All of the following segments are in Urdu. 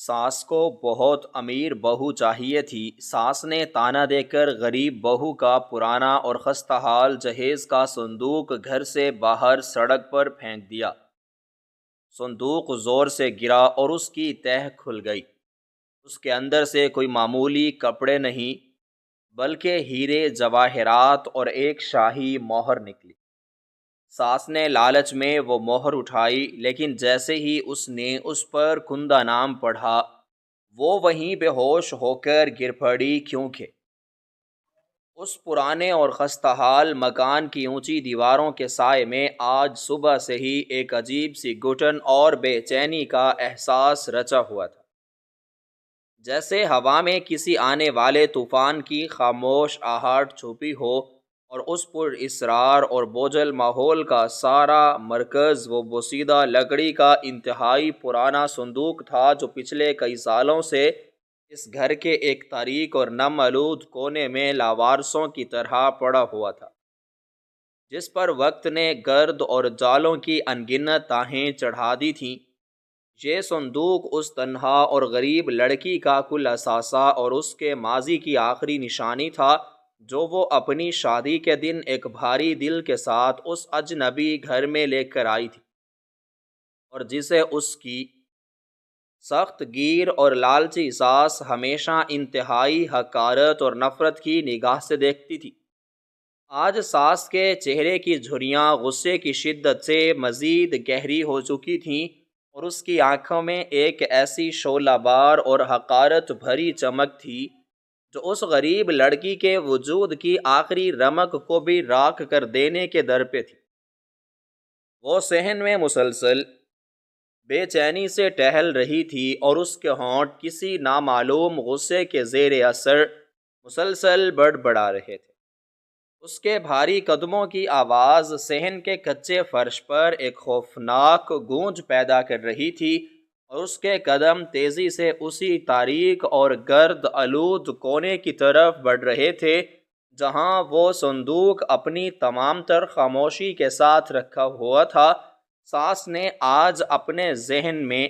ساس کو بہت امیر بہو چاہیے تھی۔ ساس نے طعنہ دے کر غریب بہو کا پرانا اور خستہ حال جہیز کا صندوق گھر سے باہر سڑک پر پھینک دیا۔ صندوق زور سے گرا اور اس کی تہ کھل گئی۔ اس کے اندر سے کوئی معمولی کپڑے نہیں بلکہ ہیرے جواہرات اور ایک شاہی مہر نکلی۔ ساس نے لالچ میں وہ مہر اٹھائی، لیکن جیسے ہی اس نے اس پر کندہ نام پڑھا وہ وہیں بے ہوش ہو کر گر پڑی، کیونکہ اس پرانے اور خستہ حال مکان کی اونچی دیواروں کے سائے میں آج صبح سے ہی ایک عجیب سی گھٹن اور بے چینی کا احساس رچا ہوا تھا، جیسے ہوا میں کسی آنے والے طوفان کی خاموش آہٹ چھپی ہو، اور اس پر اسرار اور بوجھل ماحول کا سارا مرکز وہ بوسیدہ لکڑی کا انتہائی پرانا صندوق تھا جو پچھلے کئی سالوں سے اس گھر کے ایک تاریک اور نم آلود کونے میں لاوارثوں کی طرح پڑا ہوا تھا، جس پر وقت نے گرد اور جالوں کی انگنت آہیں چڑھا دی تھیں۔ یہ صندوق اس تنہا اور غریب لڑکی کا کل اثاثہ اور اس کے ماضی کی آخری نشانی تھا، جو وہ اپنی شادی کے دن ایک بھاری دل کے ساتھ اس اجنبی گھر میں لے کر آئی تھی، اور جسے اس کی سخت گیر اور لالچی ساس ہمیشہ انتہائی حقارت اور نفرت کی نگاہ سے دیکھتی تھی۔ آج ساس کے چہرے کی جھریاں غصے کی شدت سے مزید گہری ہو چکی تھیں، اور اس کی آنکھوں میں ایک ایسی شعلہ بار اور حقارت بھری چمک تھی جو اس غریب لڑکی کے وجود کی آخری رمق کو بھی راکھ کر دینے کے در پہ تھی۔ وہ صحن میں مسلسل بے چینی سے ٹہل رہی تھی، اور اس کے ہونٹ کسی نامعلوم غصے کے زیر اثر مسلسل بڑبڑا رہے تھے۔ اس کے بھاری قدموں کی آواز صحن کے کچے فرش پر ایک خوفناک گونج پیدا کر رہی تھی، اور اس کے قدم تیزی سے اسی تاریک اور گرد آلود کونے کی طرف بڑھ رہے تھے جہاں وہ صندوق اپنی تمام تر خاموشی کے ساتھ رکھا ہوا تھا۔ ساس نے آج اپنے ذہن میں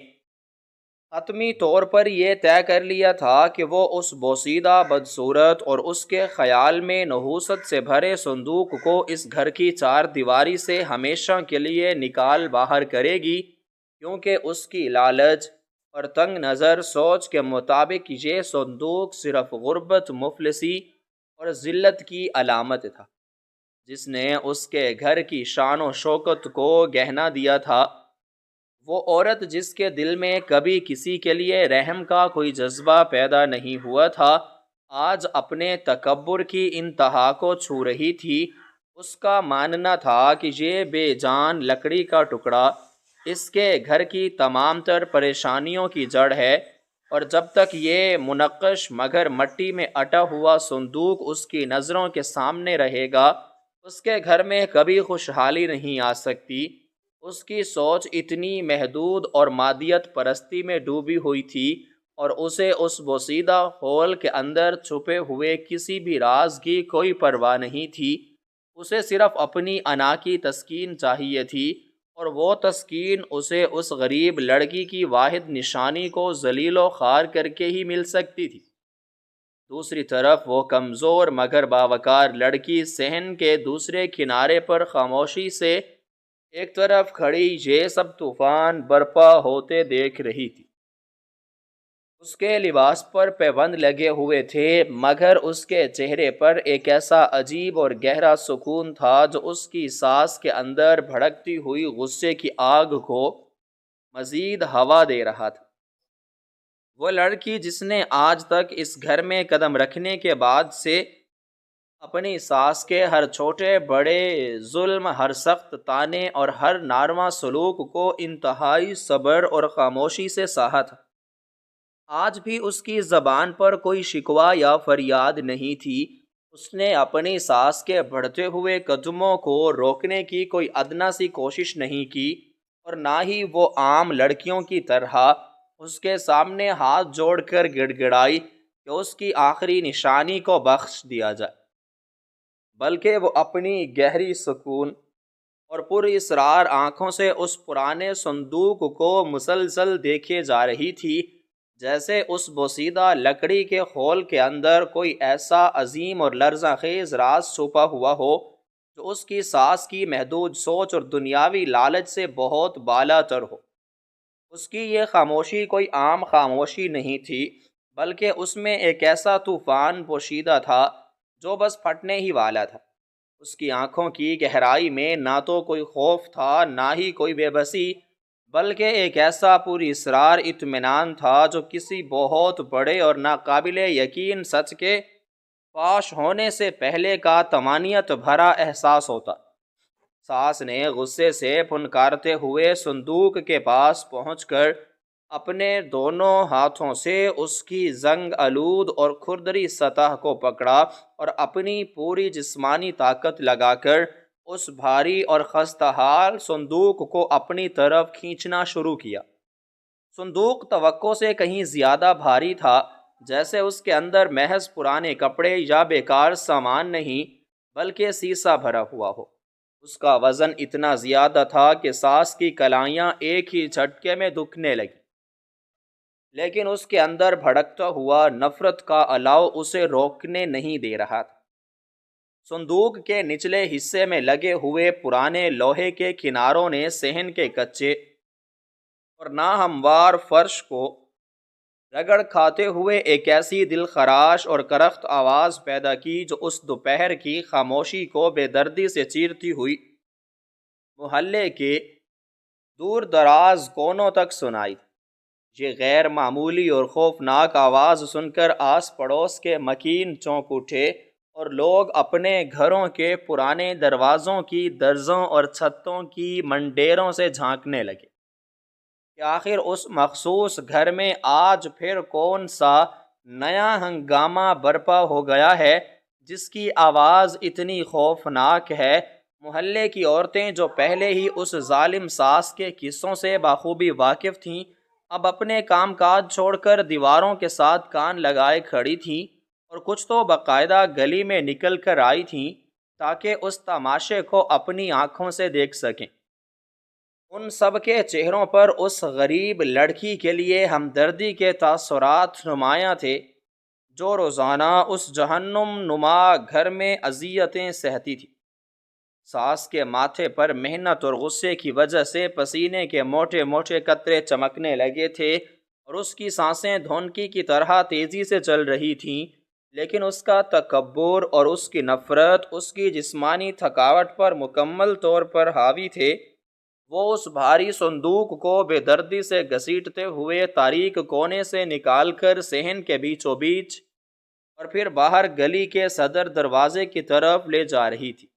حتمی طور پر یہ طے کر لیا تھا کہ وہ اس بوسیدہ بدصورت اور اس کے خیال میں نحوست سے بھرے صندوق کو اس گھر کی چار دیواری سے ہمیشہ کے لیے نکال باہر کرے گی، کیونکہ اس کی لالچ اور تنگ نظر سوچ کے مطابق یہ صندوق صرف غربت، مفلسی اور ذلت کی علامت تھا، جس نے اس کے گھر کی شان و شوکت کو گہنا دیا تھا۔ وہ عورت جس کے دل میں کبھی کسی کے لیے رحم کا کوئی جذبہ پیدا نہیں ہوا تھا، آج اپنے تکبر کی انتہا کو چھو رہی تھی۔ اس کا ماننا تھا کہ یہ بے جان لکڑی کا ٹکڑا اس کے گھر کی تمام تر پریشانیوں کی جڑ ہے، اور جب تک یہ منقش مگر مٹی میں اٹا ہوا صندوق اس کی نظروں کے سامنے رہے گا، اس کے گھر میں کبھی خوشحالی نہیں آ سکتی۔ اس کی سوچ اتنی محدود اور مادیت پرستی میں ڈوبی ہوئی تھی، اور اسے اس بوسیدہ ہول کے اندر چھپے ہوئے کسی بھی راز کی کوئی پرواہ نہیں تھی۔ اسے صرف اپنی انا کی تسکین چاہیے تھی، اور وہ تسکین اسے اس غریب لڑکی کی واحد نشانی کو ذلیل و خوار کر کے ہی مل سکتی تھی۔ دوسری طرف وہ کمزور مگر باوقار لڑکی صحن کے دوسرے کنارے پر خاموشی سے ایک طرف کھڑی یہ سب طوفان برپا ہوتے دیکھ رہی تھی۔ اس کے لباس پر پیوند لگے ہوئے تھے، مگر اس کے چہرے پر ایک ایسا عجیب اور گہرا سکون تھا جو اس کی سانس کے اندر بھڑکتی ہوئی غصے کی آگ کو مزید ہوا دے رہا تھا۔ وہ لڑکی جس نے آج تک اس گھر میں قدم رکھنے کے بعد سے اپنی ساس کے ہر چھوٹے بڑے ظلم، ہر سخت طعنے اور ہر ناروا سلوک کو انتہائی صبر اور خاموشی سے سہا تھا، آج بھی اس کی زبان پر کوئی شکوہ یا فریاد نہیں تھی۔ اس نے اپنی ساس کے بڑھتے ہوئے قدموں کو روکنے کی کوئی ادنا سی کوشش نہیں کی، اور نہ ہی وہ عام لڑکیوں کی طرح اس کے سامنے ہاتھ جوڑ کر گڑ گڑائی کہ اس کی آخری نشانی کو بخش دیا جائے، بلکہ وہ اپنی گہری سکون اور پر اسرار آنکھوں سے اس پرانے صندوق کو مسلسل دیکھے جا رہی تھی جیسے اس بوسیدہ لکڑی کے خول کے اندر کوئی ایسا عظیم اور لرزہ خیز راز چھپا ہوا ہو جو اس کی ساس کی محدود سوچ اور دنیاوی لالچ سے بہت بالا تر ہو۔ اس کی یہ خاموشی کوئی عام خاموشی نہیں تھی، بلکہ اس میں ایک ایسا طوفان پوشیدہ تھا جو بس پھٹنے ہی والا تھا۔ اس کی آنکھوں کی گہرائی میں نہ تو کوئی خوف تھا نہ ہی کوئی بے بسی، بلکہ ایک ایسا پوری اسرار اطمینان تھا جو کسی بہت بڑے اور ناقابل یقین سچ کے فاش ہونے سے پہلے کا طمانینت بھرا احساس ہوتا۔ ساس نے غصے سے پھنکارتے ہوئے صندوق کے پاس پہنچ کر اپنے دونوں ہاتھوں سے اس کی زنگ آلود اور کھردری سطح کو پکڑا اور اپنی پوری جسمانی طاقت لگا کر اس بھاری اور خستہ حال صندوق کو اپنی طرف کھینچنا شروع کیا۔ صندوق توقع سے کہیں زیادہ بھاری تھا، جیسے اس کے اندر محض پرانے کپڑے یا بیکار سامان نہیں بلکہ سیسا بھرا ہوا ہو۔ اس کا وزن اتنا زیادہ تھا کہ ساس کی کلائیاں ایک ہی جھٹکے میں دکھنے لگی، لیکن اس کے اندر بھڑکتا ہوا نفرت کا الاؤ اسے روکنے نہیں دے رہا تھا۔ صندوق کے نچلے حصے میں لگے ہوئے پرانے لوہے کے کناروں نے صحن کے کچے اور ناہموار فرش کو رگڑ کھاتے ہوئے ایک ایسی دل خراش اور کرخت آواز پیدا کی جو اس دوپہر کی خاموشی کو بے دردی سے چیرتی ہوئی محلے کے دور دراز کونوں تک سنائی۔ یہ غیر معمولی اور خوفناک آواز سن کر آس پڑوس کے مکین چونک اٹھے اور لوگ اپنے گھروں کے پرانے دروازوں کی درزوں اور چھتوں کی منڈیروں سے جھانکنے لگے کہ آخر اس مخصوص گھر میں آج پھر کون سا نیا ہنگامہ برپا ہو گیا ہے جس کی آواز اتنی خوفناک ہے۔ محلے کی عورتیں جو پہلے ہی اس ظالم ساس کے قصوں سے بخوبی واقف تھیں، اب اپنے کام کاج چھوڑ کر دیواروں کے ساتھ کان لگائے کھڑی تھیں، اور کچھ تو باقاعدہ گلی میں نکل کر آئی تھیں تاکہ اس تماشے کو اپنی آنکھوں سے دیکھ سکیں۔ ان سب کے چہروں پر اس غریب لڑکی کے لیے ہمدردی کے تاثرات نمایاں تھے جو روزانہ اس جہنم نما گھر میں اذیتیں سہتی تھی۔ ساس کے ماتھے پر محنت اور غصے کی وجہ سے پسینے کے موٹے موٹے قطرے چمکنے لگے تھے اور اس کی سانسیں دھونکی کی طرح تیزی سے چل رہی تھیں، لیکن اس کا تکبر اور اس کی نفرت اس کی جسمانی تھکاوٹ پر مکمل طور پر حاوی تھے۔ وہ اس بھاری صندوق کو بے دردی سے گھسیٹتے ہوئے تاریک کونے سے نکال کر صحن کے بیچوں بیچ اور پھر باہر گلی کے صدر دروازے کی طرف لے جا رہی تھی،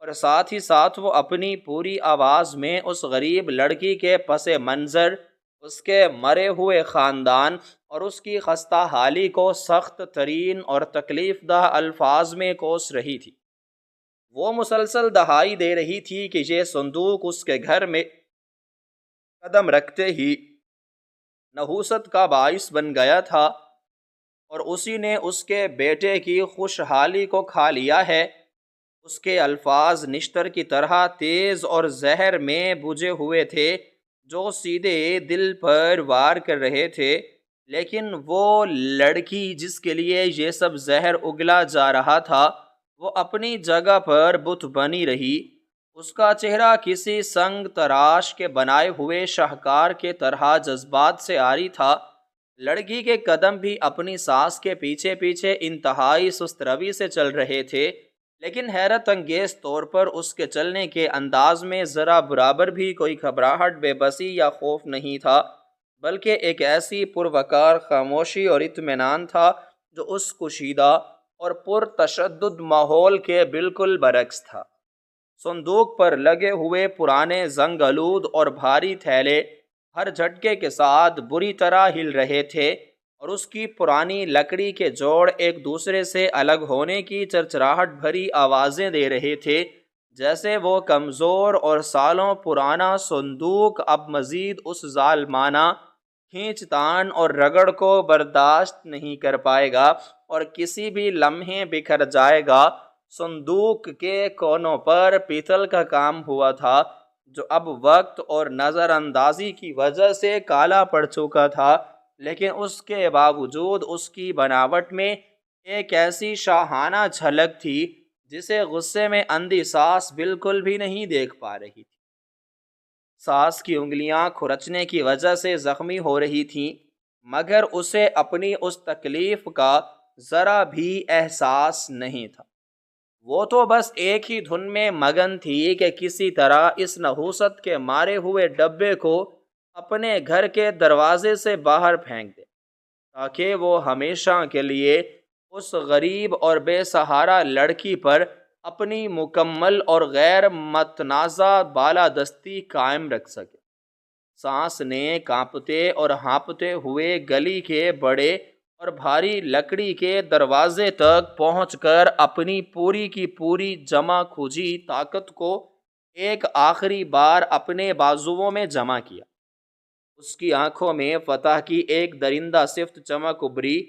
اور ساتھ ہی ساتھ وہ اپنی پوری آواز میں اس غریب لڑکی کے پس منظر، اس کے مرے ہوئے خاندان اور اس کی خستہ حالی کو سخت ترین اور تکلیف دہ الفاظ میں کوس رہی تھی۔ وہ مسلسل دہائی دے رہی تھی کہ یہ صندوق اس کے گھر میں قدم رکھتے ہی نحوست کا باعث بن گیا تھا اور اسی نے اس کے بیٹے کی خوشحالی کو کھا لیا ہے۔ اس کے الفاظ نشتر کی طرح تیز اور زہر میں بجھے ہوئے تھے جو سیدھے دل پر وار کر رہے تھے، لیکن وہ لڑکی جس کے لیے یہ سب زہر اگلا جا رہا تھا وہ اپنی جگہ پر بت بنی رہی۔ اس کا چہرہ کسی سنگ تراش کے بنائے ہوئے شاہکار کے طرح جذبات سے عاری تھا۔ لڑکی کے قدم بھی اپنی ساس کے پیچھے پیچھے انتہائی سست روی سے چل رہے تھے، لیکن حیرت انگیز طور پر اس کے چلنے کے انداز میں ذرا برابر بھی کوئی گھبراہٹ، بے بسی یا خوف نہیں تھا، بلکہ ایک ایسی پروقار خاموشی اور اطمینان تھا جو اس کشیدہ اور پرتشدد ماحول کے بالکل برعکس تھا۔ صندوق پر لگے ہوئے پرانے زنگ آلود اور بھاری تھیلے ہر جھٹکے کے ساتھ بری طرح ہل رہے تھے اور اس کی پرانی لکڑی کے جوڑ ایک دوسرے سے الگ ہونے کی چرچراہٹ بھری آوازیں دے رہے تھے، جیسے وہ کمزور اور سالوں پرانا صندوق اب مزید اس ظالمانہ کھینچ تان اور رگڑ کو برداشت نہیں کر پائے گا اور کسی بھی لمحے بکھر جائے گا۔ صندوق کے کونوں پر پیتل کا کام ہوا تھا جو اب وقت اور نظر اندازی کی وجہ سے کالا پڑ چکا تھا، لیکن اس کے باوجود اس کی بناوٹ میں ایک ایسی شاہانہ جھلک تھی جسے غصے میں اندھی ساس بالکل بھی نہیں دیکھ پا رہی تھی۔ ساس کی انگلیاں کھرچنے کی وجہ سے زخمی ہو رہی تھیں، مگر اسے اپنی اس تکلیف کا ذرا بھی احساس نہیں تھا۔ وہ تو بس ایک ہی دھن میں مگن تھی کہ کسی طرح اس نحوست کے مارے ہوئے ڈبے کو اپنے گھر کے دروازے سے باہر پھینک دے، تاکہ وہ ہمیشہ کے لیے اس غریب اور بے سہارا لڑکی پر اپنی مکمل اور غیر متنازع بالادستی قائم رکھ سکے۔ سانس نے کانپتے اور ہانپتے ہوئے گلی کے بڑے اور بھاری لکڑی کے دروازے تک پہنچ کر اپنی پوری کی پوری جمع کھوجی طاقت کو ایک آخری بار اپنے بازوؤں میں جمع کیا۔ اس کی آنکھوں میں فتح کی ایک درندہ صفت چمک ابھری۔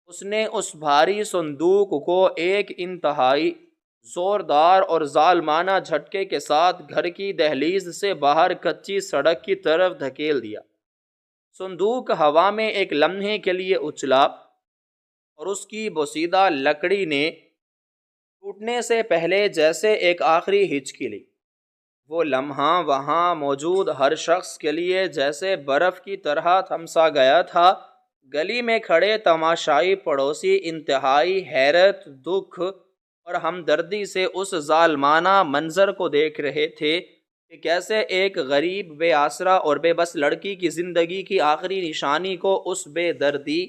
اس نے اس بھاری صندوق کو ایک انتہائی زوردار اور ظالمانہ جھٹکے کے ساتھ گھر کی دہلیز سے باہر کچی سڑک کی طرف دھکیل دیا۔ صندوق ہوا میں ایک لمحے کے لیے اچھلا اور اس کی بوسیدہ لکڑی نے ٹوٹنے سے پہلے جیسے ایک آخری ہچکی لی۔ وہ لمحہ وہاں موجود ہر شخص کے لیے جیسے برف کی طرح تھمسا گیا تھا۔ گلی میں کھڑے تماشائی پڑوسی انتہائی حیرت، دکھ اور ہمدردی سے اس ظالمانہ منظر کو دیکھ رہے تھے کہ کیسے ایک غریب، بے آسرا اور بے بس لڑکی کی زندگی کی آخری نشانی کو اس بے دردی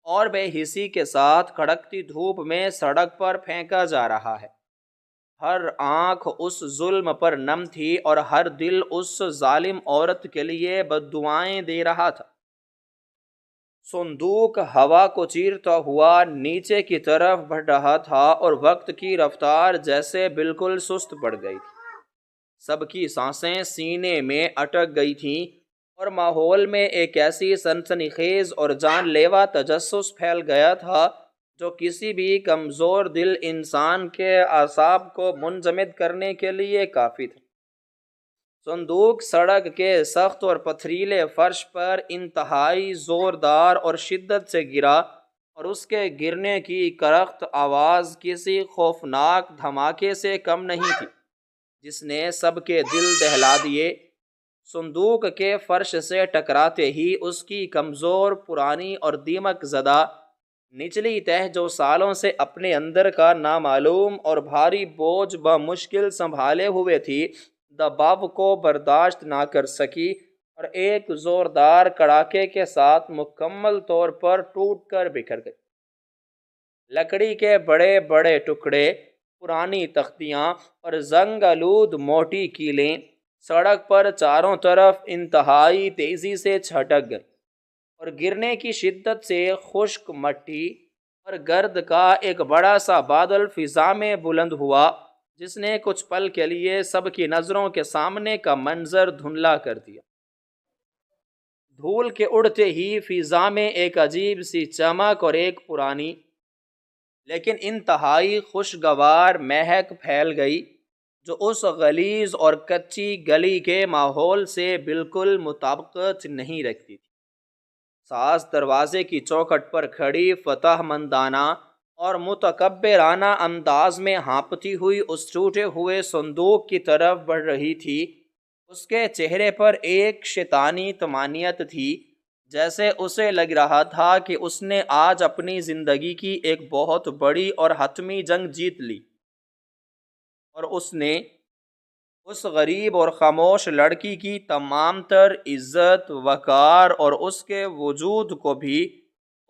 اور بے حسی کے ساتھ کڑکتی دھوپ میں سڑک پر پھینکا جا رہا ہے۔ ہر آنکھ اس ظلم پر نم تھی اور ہر دل اس ظالم عورت کے لیے بددعائیں دے رہا تھا۔ صندوق ہوا کو چیرتا ہوا نیچے کی طرف بڑھ رہا تھا اور وقت کی رفتار جیسے بالکل سست پڑ گئی تھی۔ سب کی سانسیں سینے میں اٹک گئی تھیں اور ماحول میں ایک ایسی سنسنی خیز اور جان لیوا تجسس پھیل گیا تھا جو کسی بھی کمزور دل انسان کے اعصاب کو منجمد کرنے کے لیے کافی تھا۔ صندوق سڑک کے سخت اور پتھریلے فرش پر انتہائی زوردار اور شدت سے گرا اور اس کے گرنے کی کرخت آواز کسی خوفناک دھماکے سے کم نہیں تھی جس نے سب کے دل دہلا دیے۔ صندوق کے فرش سے ٹکراتے ہی اس کی کمزور، پرانی اور دیمک زدہ نچلی تہہ جو سالوں سے اپنے اندر کا نامعلوم اور بھاری بوجھ بمشکل سنبھالے ہوئے تھی، دباؤ کو برداشت نہ کر سکی اور ایک زوردار کڑاکے کے ساتھ مکمل طور پر ٹوٹ کر بکھر گئی۔ لکڑی کے بڑے بڑے ٹکڑے، پرانی تختیاں اور زنگ آلود موٹی کیلیں سڑک پر چاروں طرف انتہائی تیزی سے چھٹک گئیں اور گرنے کی شدت سے خشک مٹی اور گرد کا ایک بڑا سا بادل فضا میں بلند ہوا جس نے کچھ پل کے لیے سب کی نظروں کے سامنے کا منظر دھندلا کر دیا۔ دھول کے اڑتے ہی فضا میں ایک عجیب سی چمک اور ایک پرانی لیکن انتہائی خوشگوار مہک پھیل گئی جو اس غلیظ اور کچی گلی کے ماحول سے بالکل مطابقت نہیں رکھتی تھی۔ ساس دروازے کی چوکھٹ پر کھڑی فتح مندانہ اور متکبرانہ انداز میں ہانپتی ہوئی اس ٹوٹے ہوئے صندوق کی طرف بڑھ رہی تھی۔ اس کے چہرے پر ایک شیطانی طمانینت تھی، جیسے اسے لگ رہا تھا کہ اس نے آج اپنی زندگی کی ایک بہت بڑی اور حتمی جنگ جیت لی، اور اس نے اس غریب اور خاموش لڑکی کی تمام تر عزت، وقار اور اس کے وجود کو بھی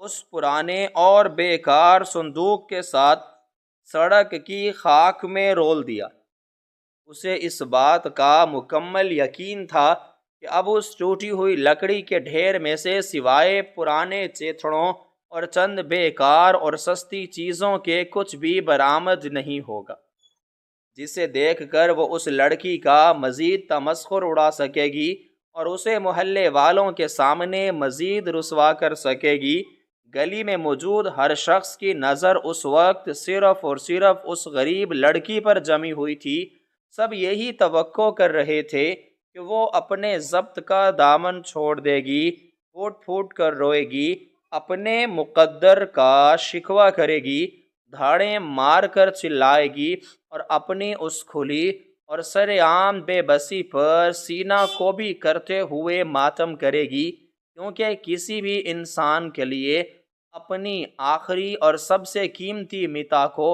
اس پرانے اور بیکار صندوق کے ساتھ سڑک کی خاک میں رول دیا۔ اسے اس بات کا مکمل یقین تھا کہ اب اس ٹوٹی ہوئی لکڑی کے ڈھیر میں سے سوائے پرانے چیتھڑوں اور چند بیکار اور سستی چیزوں کے کچھ بھی برآمد نہیں ہوگا جسے دیکھ کر وہ اس لڑکی کا مزید تمسخر اڑا سکے گی اور اسے محلے والوں کے سامنے مزید رسوا کر سکے گی۔ گلی میں موجود ہر شخص کی نظر اس وقت صرف اور صرف اس غریب لڑکی پر جمی ہوئی تھی۔ سب یہی توقع کر رہے تھے کہ وہ اپنے ضبط کا دامن چھوڑ دے گی، پھوٹ پھوٹ کر روئے گی، اپنے مقدر کا شکوہ کرے گی، دھاڑیں مار کر چلائے گی اور اپنی اس کھلی اور سر عام بے بسی پر سینہ کو بھی کرتے ہوئے ماتم کرے گی، کیونکہ کسی بھی انسان کے لیے اپنی آخری اور سب سے قیمتی متاع کو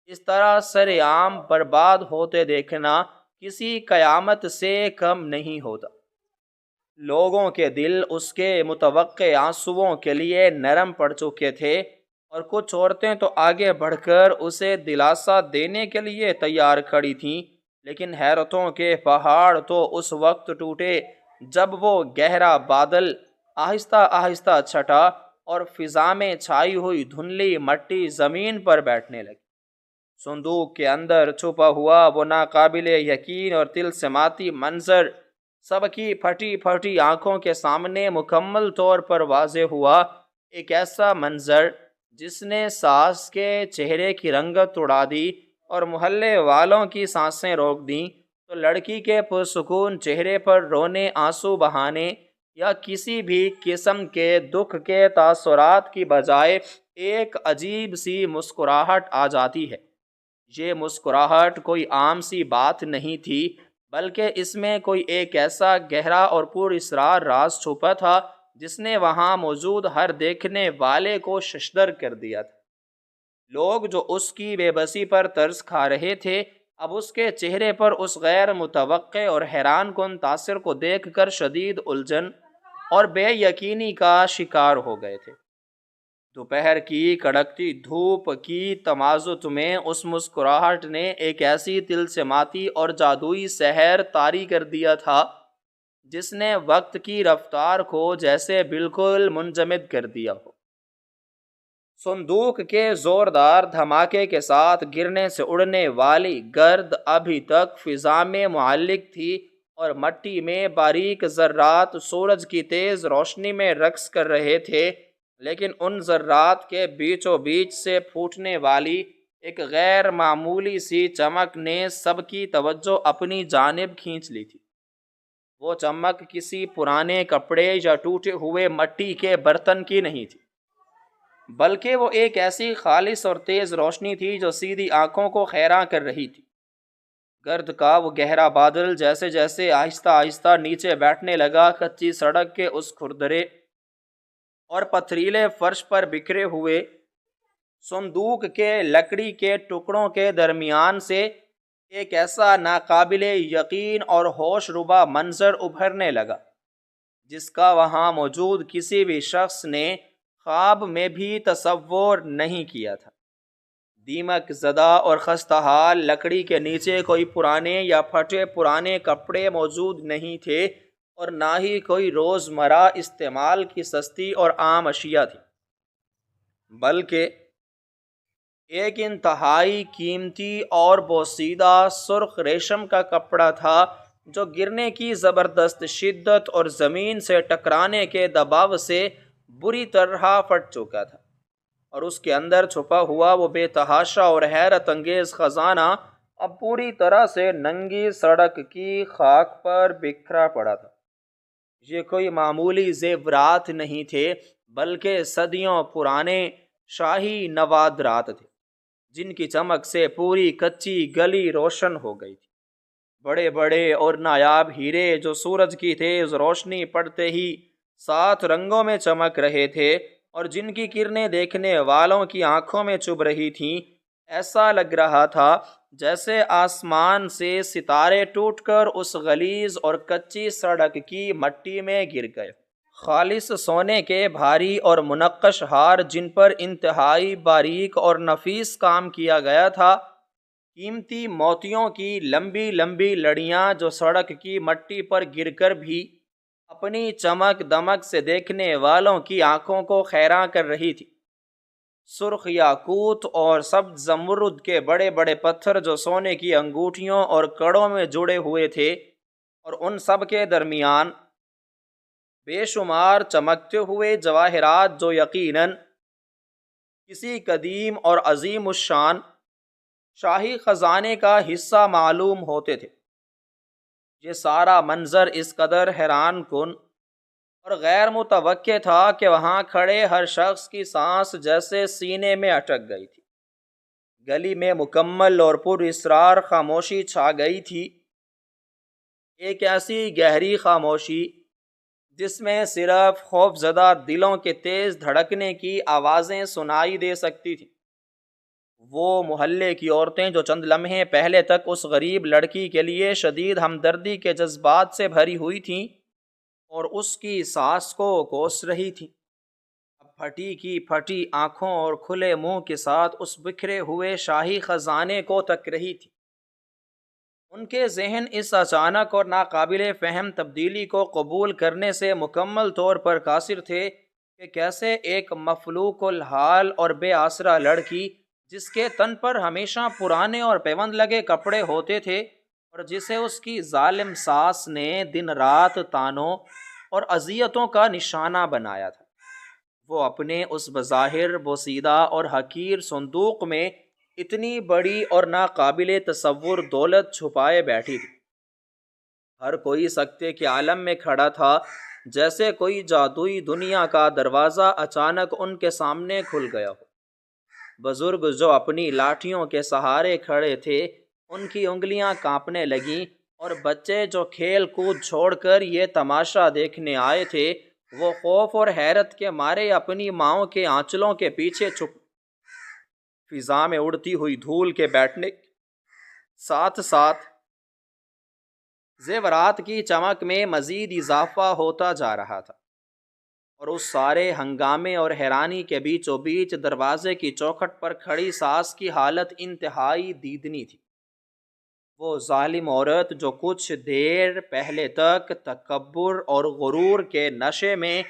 اس طرح سر عام برباد ہوتے دیکھنا کسی قیامت سے کم نہیں ہوتا۔ لوگوں کے دل اس کے متوقع آنسوؤں کے لیے نرم پڑ چکے تھے، اور کچھ عورتیں تو آگے بڑھ کر اسے دلاسا دینے کے لیے تیار کھڑی تھیں، لیکن حیرتوں کے پہاڑ تو اس وقت ٹوٹے جب وہ گہرا بادل آہستہ آہستہ چھٹا اور فضا میں چھائی ہوئی دھندلی مٹی زمین پر بیٹھنے لگی۔ صندوق کے اندر چھپا ہوا وہ ناقابل یقین اور طلسماتی منظر سب کی پھٹی پھٹی آنکھوں کے سامنے مکمل طور پر واضح ہوا، ایک ایسا منظر جس نے ساس کے چہرے کی رنگت اڑا دی اور محلے والوں کی سانسیں روک دیں، تو لڑکی کے پرسکون چہرے پر رونے، آنسو بہانے یا کسی بھی قسم کے دکھ کے تاثرات کی بجائے ایک عجیب سی مسکراہٹ آ جاتی ہے۔ یہ مسکراہٹ کوئی عام سی بات نہیں تھی، بلکہ اس میں کوئی ایک ایسا گہرا اور پر اسرار راز چھپا تھا جس نے وہاں موجود ہر دیکھنے والے کو ششدر کر دیا تھا۔ لوگ جو اس کی بے بسی پر ترس کھا رہے تھے، اب اس کے چہرے پر اس غیر متوقع اور حیران کن تاثر کو دیکھ کر شدید الجھن اور بے یقینی کا شکار ہو گئے تھے۔ دوپہر کی کڑکتی دھوپ کی تمازت میں اس مسکراہٹ نے ایک ایسی طلسماتی اور جادوئی سحر طاری کر دیا تھا جس نے وقت کی رفتار کو جیسے بالکل منجمد کر دیا ہو۔ صندوق کے زوردار دھماکے کے ساتھ گرنے سے اڑنے والی گرد ابھی تک فضا میں معلق تھی، اور مٹی میں باریک ذرات سورج کی تیز روشنی میں رقص کر رہے تھے، لیکن ان ذرات کے بیچوں بیچ سے پھوٹنے والی ایک غیر معمولی سی چمک نے سب کی توجہ اپنی جانب کھینچ لی تھی۔ وہ چمک کسی پرانے کپڑے یا ٹوٹے ہوئے مٹی کے برتن کی نہیں تھی، بلکہ وہ ایک ایسی خالص اور تیز روشنی تھی جو سیدھی آنکھوں کو خیراں کر رہی تھی۔ گرد کا وہ گہرا بادل جیسے جیسے آہستہ آہستہ نیچے بیٹھنے لگا، کچی سڑک کے اس کھردرے اور پتھریلے فرش پر بکھرے ہوئے صندوق کے لکڑی کے ٹکڑوں کے درمیان سے ایک ایسا ناقابل یقین اور ہوش ربا منظر ابھرنے لگا جس کا وہاں موجود کسی بھی شخص نے خواب میں بھی تصور نہیں کیا تھا۔ دیمک زدہ اور خستہ حال لکڑی کے نیچے کوئی پرانے یا پھٹے پرانے کپڑے موجود نہیں تھے، اور نہ ہی کوئی روزمرہ استعمال کی سستی اور عام اشیاء تھی، بلکہ ایک انتہائی قیمتی اور بوسیدہ سرخ ریشم کا کپڑا تھا جو گرنے کی زبردست شدت اور زمین سے ٹکرانے کے دباؤ سے بری طرح پھٹ چکا تھا، اور اس کے اندر چھپا ہوا وہ بے تحاشا اور حیرت انگیز خزانہ اب پوری طرح سے ننگی سڑک کی خاک پر بکھرا پڑا تھا۔ یہ کوئی معمولی زیورات نہیں تھے، بلکہ صدیوں پرانے شاہی نوادرات تھے جن کی چمک سے پوری کچی گلی روشن ہو گئی تھی۔ بڑے بڑے اور نایاب ہیرے جو سورج کی تیز روشنی پڑتے ہی 7 رنگوں میں چمک رہے تھے، اور جن کی کرنیں دیکھنے والوں کی آنکھوں میں چبھ رہی تھیں، ایسا لگ رہا تھا جیسے آسمان سے ستارے ٹوٹ کر اس غلیظ اور کچی سڑک کی مٹی میں گر گئے۔ خالص سونے کے بھاری اور منقش ہار جن پر انتہائی باریک اور نفیس کام کیا گیا تھا، قیمتی موتیوں کی لمبی لمبی لڑیاں جو سڑک کی مٹی پر گر کر بھی اپنی چمک دمک سے دیکھنے والوں کی آنکھوں کو خیراں کر رہی تھی، سرخ یاقوت اور سبز زمرد کے بڑے بڑے پتھر جو سونے کی انگوٹھیوں اور کڑوں میں جڑے ہوئے تھے، اور ان سب کے درمیان بے شمار چمکتے ہوئے جواہرات جو یقیناً کسی قدیم اور عظیم الشان شاہی خزانے کا حصہ معلوم ہوتے تھے۔ یہ سارا منظر اس قدر حیران کن اور غیر متوقع تھا کہ وہاں کھڑے ہر شخص کی سانس جیسے سینے میں اٹک گئی تھی۔ گلی میں مکمل اور پر اسرار خاموشی چھا گئی تھی، ایک ایسی گہری خاموشی جس میں صرف خوف زدہ دلوں کے تیز دھڑکنے کی آوازیں سنائی دے سکتی تھیں۔ وہ محلے کی عورتیں جو چند لمحے پہلے تک اس غریب لڑکی کے لیے شدید ہمدردی کے جذبات سے بھری ہوئی تھیں اور اس کی سانس کو کوس رہی تھیں، اب پھٹی کی پھٹی آنکھوں اور کھلے منہ کے ساتھ اس بکھرے ہوئے شاہی خزانے کو تک رہی تھی۔ ان کے ذہن اس اچانک اور ناقابل فہم تبدیلی کو قبول کرنے سے مکمل طور پر قاصر تھے کہ کیسے ایک مفلوق الحال اور بے آسرا لڑکی، جس کے تن پر ہمیشہ پرانے اور پیوند لگے کپڑے ہوتے تھے اور جسے اس کی ظالم ساس نے دن رات تانوں اور اذیتوں کا نشانہ بنایا تھا، وہ اپنے اس بظاہر بوسیدہ اور حقیر صندوق میں اتنی بڑی اور ناقابل تصور دولت چھپائے بیٹھی تھی۔ ہر کوئی سکتے کے عالم میں کھڑا تھا، جیسے کوئی جادوئی دنیا کا دروازہ اچانک ان کے سامنے کھل گیا ہو۔ بزرگ جو اپنی لاٹھیوں کے سہارے کھڑے تھے، ان کی انگلیاں کانپنے لگیں، اور بچے جو کھیل کود چھوڑ کر یہ تماشا دیکھنے آئے تھے، وہ خوف اور حیرت کے مارے اپنی ماؤں کے آنچلوں کے پیچھے چھپ فضا میں اڑتی ہوئی دھول کے بیٹھنے ساتھ ساتھ زیورات کی چمک میں مزید اضافہ ہوتا جا رہا تھا، اور اس سارے ہنگامے اور حیرانی کے بیچوں بیچ دروازے کی چوکھٹ پر کھڑی ساس کی حالت انتہائی دیدنی تھی۔ وہ ظالم عورت جو کچھ دیر پہلے تک تکبر اور غرور کے نشے میں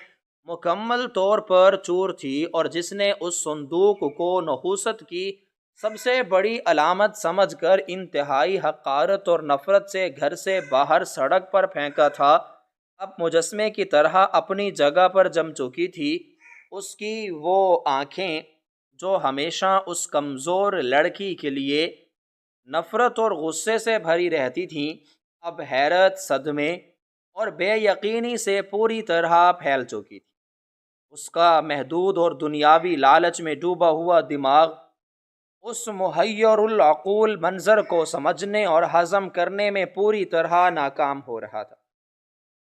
مکمل طور پر چور تھی، اور جس نے اس صندوق کو نحوست کی سب سے بڑی علامت سمجھ کر انتہائی حقارت اور نفرت سے گھر سے باہر سڑک پر پھینکا تھا، اب مجسمے کی طرح اپنی جگہ پر جم چکی تھی۔ اس کی وہ آنکھیں جو ہمیشہ اس کمزور لڑکی کے لیے نفرت اور غصے سے بھری رہتی تھیں، اب حیرت، صدمے اور بے یقینی سے پوری طرح پھیل چکی تھی۔ اس کا محدود اور دنیاوی لالچ میں ڈوبا ہوا دماغ اس محیر العقول منظر کو سمجھنے اور ہضم کرنے میں پوری طرح ناکام ہو رہا تھا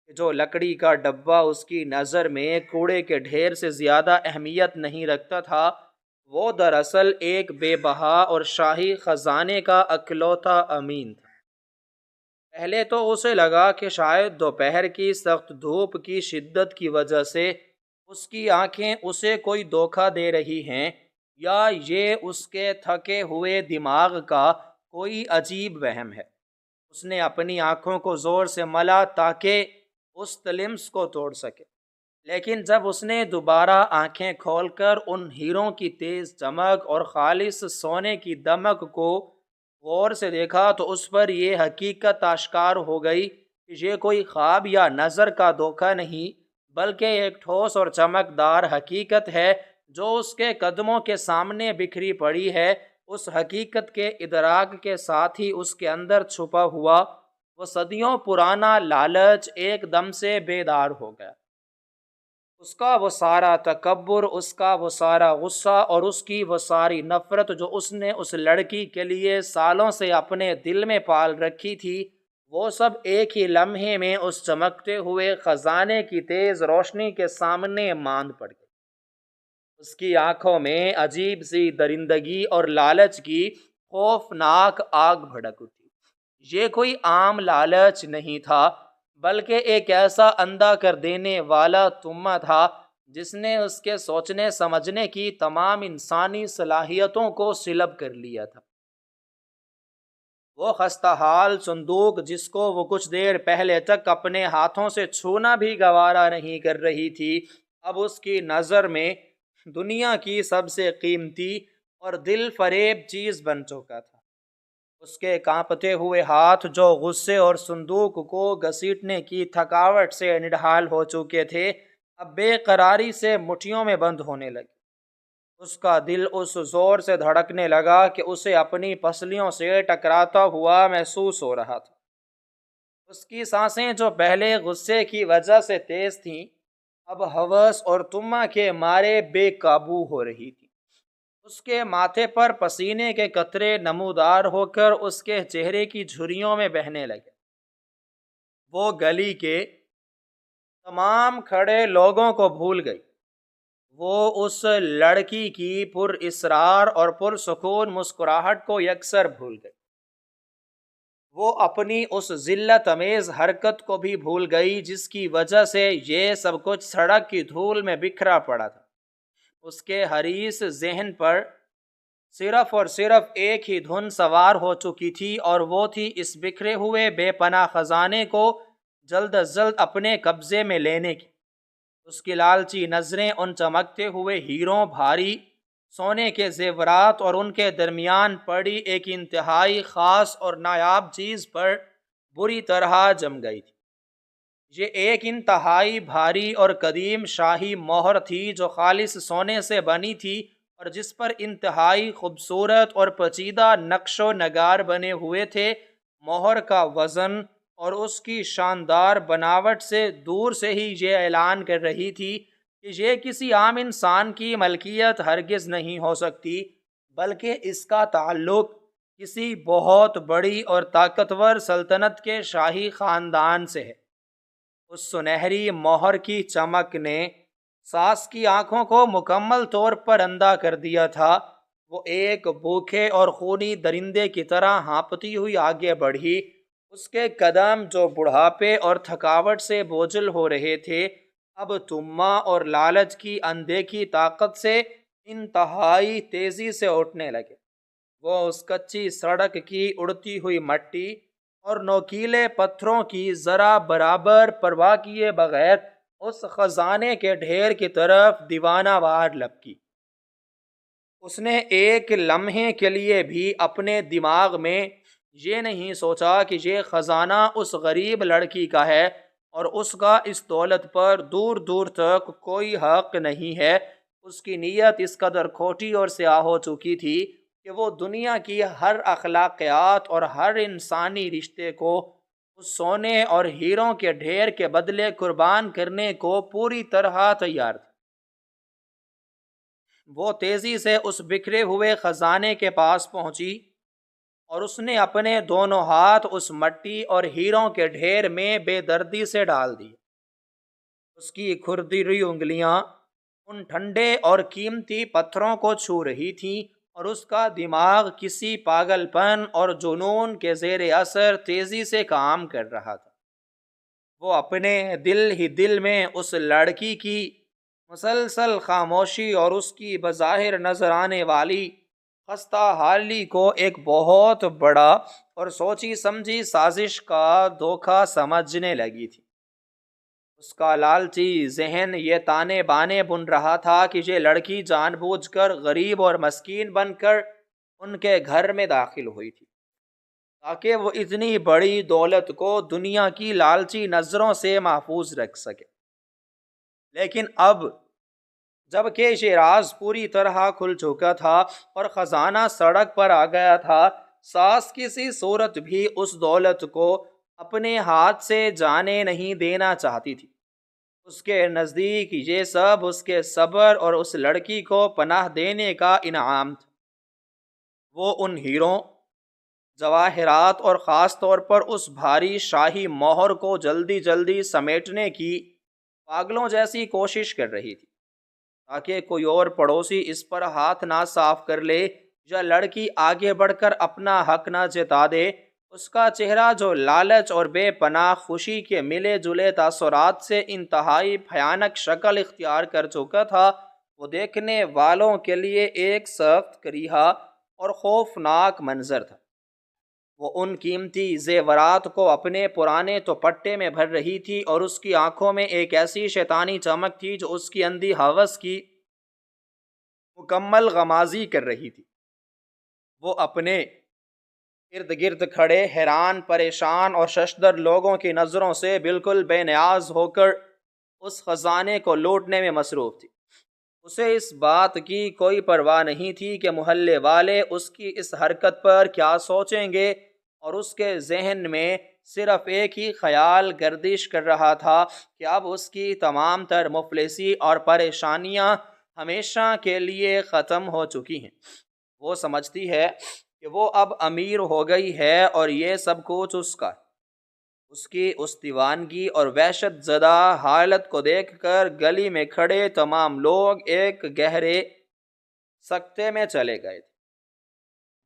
کہ جو لکڑی کا ڈبہ اس کی نظر میں کوڑے کے ڈھیر سے زیادہ اہمیت نہیں رکھتا تھا، وہ دراصل ایک بے بہا اور شاہی خزانے کا اکلوتا امین تھا۔ پہلے تو اسے لگا کہ شاید دوپہر کی سخت دھوپ کی شدت کی وجہ سے اس کی آنکھیں اسے کوئی دھوکہ دے رہی ہیں، یا یہ اس کے تھکے ہوئے دماغ کا کوئی عجیب وہم ہے۔ اس نے اپنی آنکھوں کو زور سے ملا تاکہ اس طلسم کو توڑ سکے، لیکن جب اس نے دوبارہ آنکھیں کھول کر ان ہیروں کی تیز چمک اور خالص سونے کی دمک کو غور سے دیکھا تو اس پر یہ حقیقت آشکار ہو گئی کہ یہ کوئی خواب یا نظر کا دھوکہ نہیں، بلکہ ایک ٹھوس اور چمکدار حقیقت ہے جو اس کے قدموں کے سامنے بکھری پڑی ہے۔ اس حقیقت کے ادراک کے ساتھ ہی اس کے اندر چھپا ہوا وہ صدیوں پرانا لالچ ایک دم سے بیدار ہو گیا۔ اس کا وہ سارا تکبر، اس کا وہ سارا غصہ اور اس کی وہ ساری نفرت جو اس نے اس لڑکی کے لیے سالوں سے اپنے دل میں پال رکھی تھی، وہ سب ایک ہی لمحے میں اس چمکتے ہوئے خزانے کی تیز روشنی کے سامنے ماند پڑ گئی۔ اس کی آنکھوں میں عجیب سی درندگی اور لالچ کی خوفناک آگ بھڑک اٹھی۔ یہ کوئی عام لالچ نہیں تھا، بلکہ ایک ایسا اندھا کر دینے والا طمع تھا جس نے اس کے سوچنے سمجھنے کی تمام انسانی صلاحیتوں کو سلب کر لیا تھا۔ وہ خستہ حال صندوق جس کو وہ کچھ دیر پہلے تک اپنے ہاتھوں سے چھونا بھی گوارا نہیں کر رہی تھی، اب اس کی نظر میں دنیا کی سب سے قیمتی اور دل فریب چیز بن چکا تھا۔ اس کے کانپتے ہوئے ہاتھ جو غصے اور صندوق کو گھسیٹنے کی تھکاوٹ سے نڈھال ہو چکے تھے، اب بے قراری سے مٹھیوں میں بند ہونے لگے۔ اس کا دل اس زور سے دھڑکنے لگا کہ اسے اپنی پسلیوں سے ٹکراتا ہوا محسوس ہو رہا تھا۔ اس کی سانسیں جو پہلے غصے کی وجہ سے تیز تھیں، اب ہوس اور طمع کے مارے بے قابو ہو رہی تھی۔ اس کے ماتھے پر پسینے کے قطرے نمودار ہو کر اس کے چہرے کی جھریوں میں بہنے لگے۔ وہ گلی کے تمام کھڑے لوگوں کو بھول گئی۔ وہ اس لڑکی کی پر اسرار اور پرسکون مسکراہٹ کو یکسر بھول گئی۔ وہ اپنی اس ذلت امیز حرکت کو بھی بھول گئی جس کی وجہ سے یہ سب کچھ سڑک کی دھول میں بکھرا پڑا تھا۔ اس کے حریص ذہن پر صرف اور صرف ایک ہی دھن سوار ہو چکی تھی، اور وہ تھی اس بکھرے ہوئے بے پناہ خزانے کو جلد از جلد اپنے قبضے میں لینے کی۔ اس کی لالچی نظریں ان چمکتے ہوئے ہیروں، بھاری سونے کے زیورات اور ان کے درمیان پڑی ایک انتہائی خاص اور نایاب چیز پر بری طرح جم گئی تھی۔ یہ ایک انتہائی بھاری اور قدیم شاہی مہر تھی جو خالص سونے سے بنی تھی، اور جس پر انتہائی خوبصورت اور پیچیدہ نقش و نگار بنے ہوئے تھے۔ مہر کا وزن اور اس کی شاندار بناوٹ سے دور سے ہی یہ اعلان کر رہی تھی کہ یہ کسی عام انسان کی ملکیت ہرگز نہیں ہو سکتی، بلکہ اس کا تعلق کسی بہت بڑی اور طاقتور سلطنت کے شاہی خاندان سے ہے۔ اس سنہری مہر کی چمک نے ساس کی آنکھوں کو مکمل طور پر اندھا کر دیا تھا۔ وہ ایک بھوکے اور خونی درندے کی طرح ہانپتی ہوئی آگے بڑھی۔ اس کے قدم جو بڑھاپے اور تھکاوٹ سے بوجھل ہو رہے تھے، اب طمع اور لالچ کی اندیکھی طاقت سے انتہائی تیزی سے اٹھنے لگے۔ وہ اس کچی سڑک کی اڑتی ہوئی مٹی اور نوکیلے پتھروں کی ذرا برابر پرواہ کیے بغیر اس خزانے کے ڈھیر کی طرف دیوانہ وار لپکی۔ اس نے ایک لمحے کے لیے بھی اپنے دماغ میں یہ نہیں سوچا کہ یہ خزانہ اس غریب لڑکی کا ہے اور اس کا اس دولت پر دور دور تک کوئی حق نہیں ہے۔ اس کی نیت اس قدر کھوٹی اور سیاہ ہو چکی تھی کہ وہ دنیا کی ہر اخلاقیات اور ہر انسانی رشتے کو اس سونے اور ہیروں کے ڈھیر کے بدلے قربان کرنے کو پوری طرح تیار تھی۔ وہ تیزی سے اس بکھرے ہوئے خزانے کے پاس پہنچی اور اس نے اپنے دونوں ہاتھ اس مٹی اور ہیروں کے ڈھیر میں بے دردی سے ڈال دی۔ اس کی کھردری انگلیاں ان ٹھنڈے اور قیمتی پتھروں کو چھو رہی تھیں، اور اس کا دماغ کسی پاگل پن اور جنون کے زیر اثر تیزی سے کام کر رہا تھا۔ وہ اپنے دل ہی دل میں اس لڑکی کی مسلسل خاموشی اور اس کی بظاہر نظر آنے والی خستہ حالی کو ایک بہت بڑا اور سوچی سمجھی سازش کا دھوکہ سمجھنے لگی تھی۔ اس کا لالچی ذہن یہ تانے بانے بن رہا تھا کہ یہ لڑکی جان بوجھ کر غریب اور مسکین بن کر ان کے گھر میں داخل ہوئی تھی تاکہ وہ اتنی بڑی دولت کو دنیا کی لالچی نظروں سے محفوظ رکھ سکے۔ لیکن اب جب کہ یہ راز پوری طرح کھل چکا تھا اور خزانہ سڑک پر آ گیا تھا، ساس کسی صورت بھی اس دولت کو اپنے ہاتھ سے جانے نہیں دینا چاہتی تھی۔ اس کے نزدیک یہ سب اس کے صبر اور اس لڑکی کو پناہ دینے کا انعام تھا۔ وہ ان ہیروں، جواہرات اور خاص طور پر اس بھاری شاہی مہر کو جلدی جلدی سمیٹنے کی پاگلوں جیسی کوشش کر رہی تھی تاکہ کوئی اور پڑوسی اس پر ہاتھ نہ صاف کر لے یا لڑکی آگے بڑھ کر اپنا حق نہ جتا دے۔ اس کا چہرہ جو لالچ اور بے پناہ خوشی کے ملے جلے تاثرات سے انتہائی بھیانک شکل اختیار کر چکا تھا، وہ دیکھنے والوں کے لیے ایک سخت کریہا اور خوفناک منظر تھا۔ وہ ان قیمتی زیورات کو اپنے پرانے دوپٹے میں بھر رہی تھی، اور اس کی آنکھوں میں ایک ایسی شیطانی چمک تھی جو اس کی اندھی ہوس کی مکمل غمازی کر رہی تھی۔ وہ اپنے ارد گرد کھڑے حیران، پریشان اور ششدر لوگوں کی نظروں سے بالکل بے نیاز ہو کر اس خزانے کو لوٹنے میں مصروف تھی۔ اسے اس بات کی کوئی پرواہ نہیں تھی کہ محلے والے اس کی اس حرکت پر کیا سوچیں گے، اور اس کے ذہن میں صرف ایک ہی خیال گردش کر رہا تھا کہ اب اس کی تمام تر مفلسی اور پریشانیاں ہمیشہ کے لیے ختم ہو چکی ہیں۔ وہ سمجھتی ہے کہ وہ اب امیر ہو گئی ہے اور یہ سب کچھ اس کا ہے۔ اس کی اس دیوانگی اور وحشت زدہ حالت کو دیکھ کر گلی میں کھڑے تمام لوگ ایک گہرے سکتے میں چلے گئے تھے۔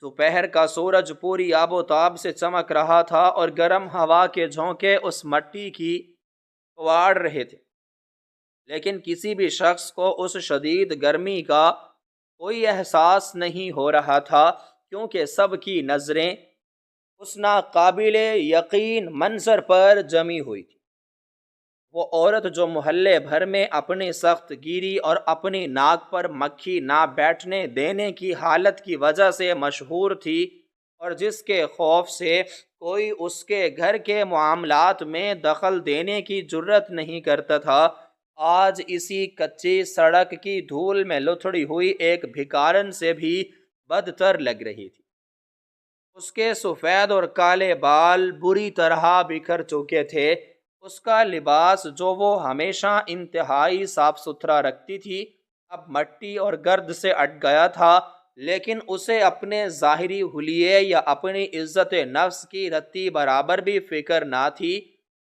دوپہر کا سورج پوری آب و تاب سے چمک رہا تھا اور گرم ہوا کے جھونکے اس مٹی کی اڑ رہے تھے، لیکن کسی بھی شخص کو اس شدید گرمی کا کوئی احساس نہیں ہو رہا تھا، کیونکہ سب کی نظریں اس ناقابل یقین منظر پر جمی ہوئی تھی۔ وہ عورت جو محلے بھر میں اپنی سخت گیری اور اپنی ناک پر مکھی نہ بیٹھنے دینے کی حالت کی وجہ سے مشہور تھی، اور جس کے خوف سے کوئی اس کے گھر کے معاملات میں دخل دینے کی جرت نہیں کرتا تھا، آج اسی کچی سڑک کی دھول میں لتھڑی ہوئی ایک بھکارن سے بھی بدتر لگ رہی تھی۔ اس کے سفید اور کالے بال بری طرح بکھر چکے تھے۔ اس کا لباس جو وہ ہمیشہ انتہائی صاف ستھرا رکھتی تھی اب مٹی اور گرد سے اٹ گیا تھا، لیکن اسے اپنے ظاہری حلیے یا اپنی عزت نفس کی رتی برابر بھی فکر نہ تھی۔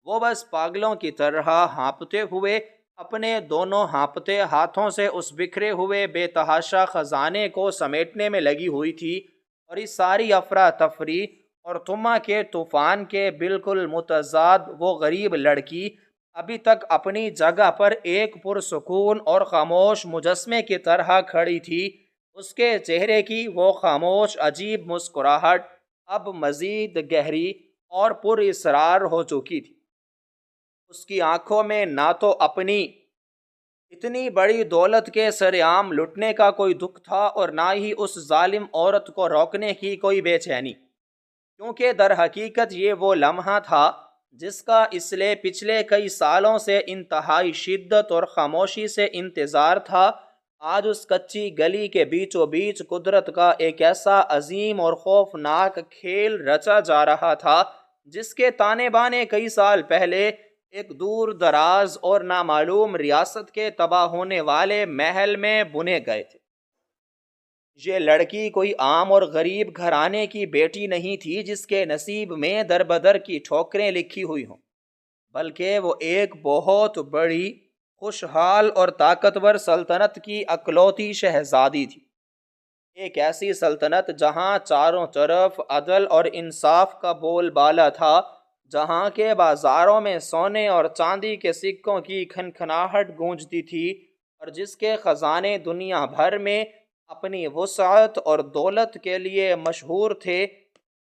وہ بس پاگلوں کی طرح ہانپتے ہوئے اپنے دونوں ہانپتے ہاتھوں سے اس بکھرے ہوئے بے تحاشا خزانے کو سمیٹنے میں لگی ہوئی تھی، اور اس ساری افراتفری اور تما کے طوفان کے بالکل متضاد وہ غریب لڑکی ابھی تک اپنی جگہ پر ایک پرسکون اور خاموش مجسمے کی طرح کھڑی تھی۔ اس کے چہرے کی وہ خاموش عجیب مسکراہٹ اب مزید گہری اور پر اسرار ہو چکی تھی۔ اس کی آنکھوں میں نہ تو اپنی اتنی بڑی دولت کے سرعام لٹنے کا کوئی دکھ تھا، اور نہ ہی اس ظالم عورت کو روکنے کی کوئی بے چینی، کیونکہ در حقیقت یہ وہ لمحہ تھا جس کا اس لیے پچھلے کئی سالوں سے انتہائی شدت اور خاموشی سے انتظار تھا۔ آج اس کچی گلی کے بیچوں بیچ قدرت کا ایک ایسا عظیم اور خوفناک کھیل رچا جا رہا تھا جس کے تانے بانے کئی سال پہلے ایک دور دراز اور نامعلوم ریاست کے تباہ ہونے والے محل میں بنے گئے تھے۔ یہ لڑکی کوئی عام اور غریب گھرانے کی بیٹی نہیں تھی جس کے نصیب میں در بدر کی ٹھوکریں لکھی ہوئی ہوں، بلکہ وہ ایک بہت بڑی خوشحال اور طاقتور سلطنت کی اکلوتی شہزادی تھی۔ ایک ایسی سلطنت جہاں چاروں طرف عدل اور انصاف کا بول بالا تھا، جہاں کے بازاروں میں سونے اور چاندی کے سکوں کی کھنکھناہٹ گونجتی تھی، اور جس کے خزانے دنیا بھر میں اپنی وسعت اور دولت کے لیے مشہور تھے۔